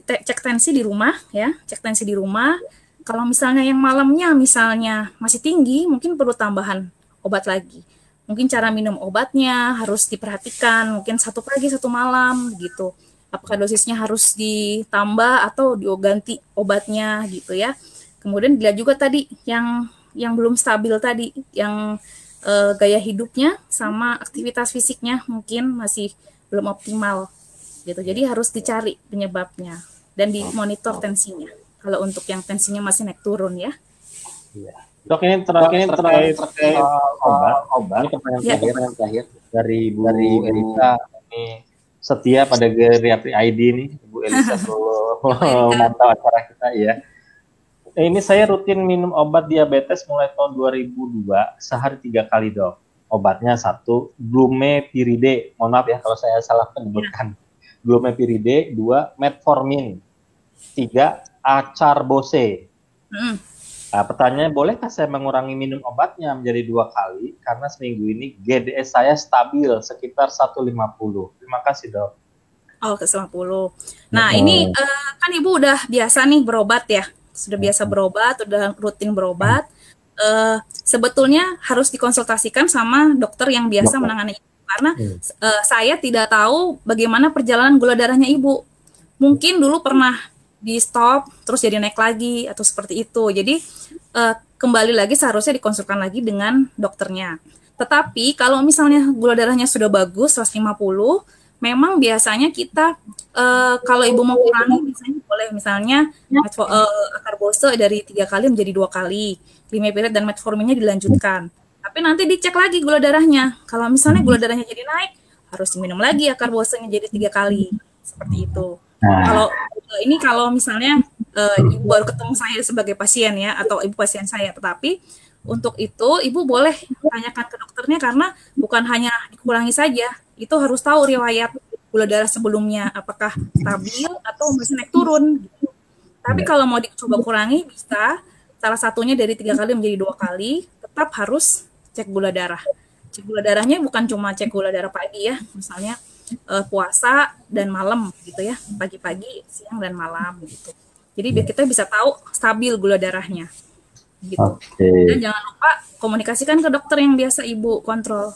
cek tensi di rumah ya, cek tensi di rumah. Kalau misalnya yang malamnya misalnya masih tinggi, mungkin perlu tambahan obat lagi. Mungkin cara minum obatnya harus diperhatikan, mungkin 1 pagi 1 malam gitu. Apakah dosisnya harus ditambah atau diganti obatnya gitu ya. Kemudian dilihat juga tadi yang belum stabil tadi, yang gaya hidupnya sama aktivitas fisiknya mungkin masih belum optimal gitu. Jadi harus dicari penyebabnya dan dimonitor tensinya. Kalau untuk yang tensinya masih naik turun ya. Iya. Dok, ini terkait obat. Ini pertanyaan terakhir dari Bu Elisa. Ini setia pada Geriatri ID nih, Bu Elisa selalu memantau acara kita ya. Ini saya rutin minum obat diabetes mulai tahun 2002, sehari 3 kali dok. Obatnya 1, Glumepiride. Mohon maaf ya kalau saya salah menyebutkan. Glumepiride, 2, Metformin, 3, Acarbose. Nah, pertanyaannya, bolehkah saya mengurangi minum obatnya menjadi 2 kali? Karena seminggu ini GDS saya stabil sekitar 150. Terima kasih dok. Oh, ke 150. Nah, ini kan Ibu udah biasa nih berobat ya. Sudah biasa berobat, udah rutin berobat. Sebetulnya harus dikonsultasikan sama dokter yang biasa menangani Ibu. Karena saya tidak tahu bagaimana perjalanan gula darahnya Ibu. Mungkin dulu pernah di stop, terus jadi naik lagi, atau seperti itu. Jadi, kembali lagi seharusnya dikonsulkan lagi dengan dokternya. Tetapi, kalau misalnya gula darahnya sudah bagus, 150, memang biasanya kita, kalau Ibu mau kurangi, misalnya boleh misalnya Acarbose dari 3 kali menjadi 2 kali. Glumepiride dan metforminnya dilanjutkan. Tapi nanti dicek lagi gula darahnya. Kalau misalnya gula darahnya jadi naik, harus minum lagi akar bosennya jadi 3 kali. Seperti itu. Nah, Kalau misalnya ibu baru ketemu saya sebagai pasien ya, atau ibu pasien saya, tetapi untuk itu ibu boleh tanyakan ke dokternya karena bukan hanya dikurangi saja, itu harus tahu riwayat gula darah sebelumnya apakah stabil atau masih naik turun. Gitu. Tapi kalau mau dicoba kurangi bisa salah satunya dari 3 kali menjadi 2 kali, tetap harus cek gula darah. Cek gula darahnya bukan cuma cek gula darah pagi ya, misalnya puasa dan malam gitu ya, pagi-pagi, siang dan malam gitu. Jadi biar kita bisa tahu stabil gula darahnya gitu. Dan jangan lupa komunikasikan ke dokter yang biasa ibu kontrol.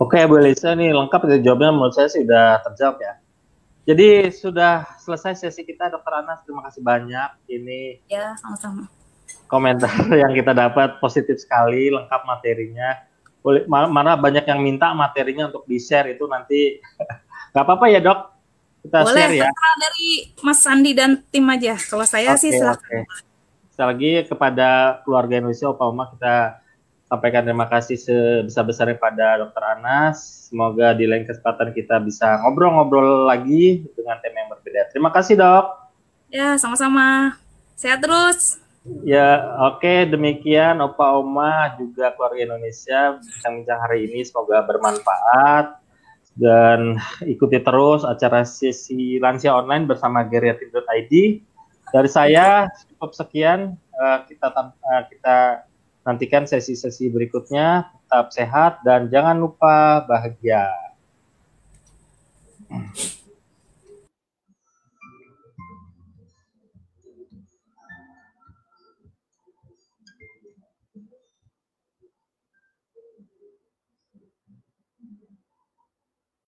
Oke, Bu Elisa, nih lengkap ya jawabnya, menurut saya sih udah terjawab ya. Jadi sudah selesai sesi kita, Dokter Anas. Terima kasih banyak. Ini Ya, sama-sama. komentar yang kita dapat positif sekali, lengkap materinya. Mana banyak yang minta materinya untuk di-share, itu nanti nggak apa-apa ya, Dok? Kita Boleh, share ya. dari Mas Sandi dan tim aja. Kalau saya sih silakan. Sekali lagi kepada keluarga Indonesia, Opa Oma, kita sampaikan terima kasih sebesar-besarnya pada Dokter Anas. Semoga di lain kesempatan kita bisa ngobrol-ngobrol lagi dengan tema yang berbeda. Terima kasih, Dok. Ya, sama-sama. Sehat terus. Ya, oke, demikian Opa Oma juga keluarga Indonesia bincang-bincang hari ini, semoga bermanfaat dan ikuti terus acara sesi lansia online bersama geriatrik.id. Dari saya cukup sekian, kita nantikan sesi-sesi berikutnya. Tetap sehat dan jangan lupa bahagia.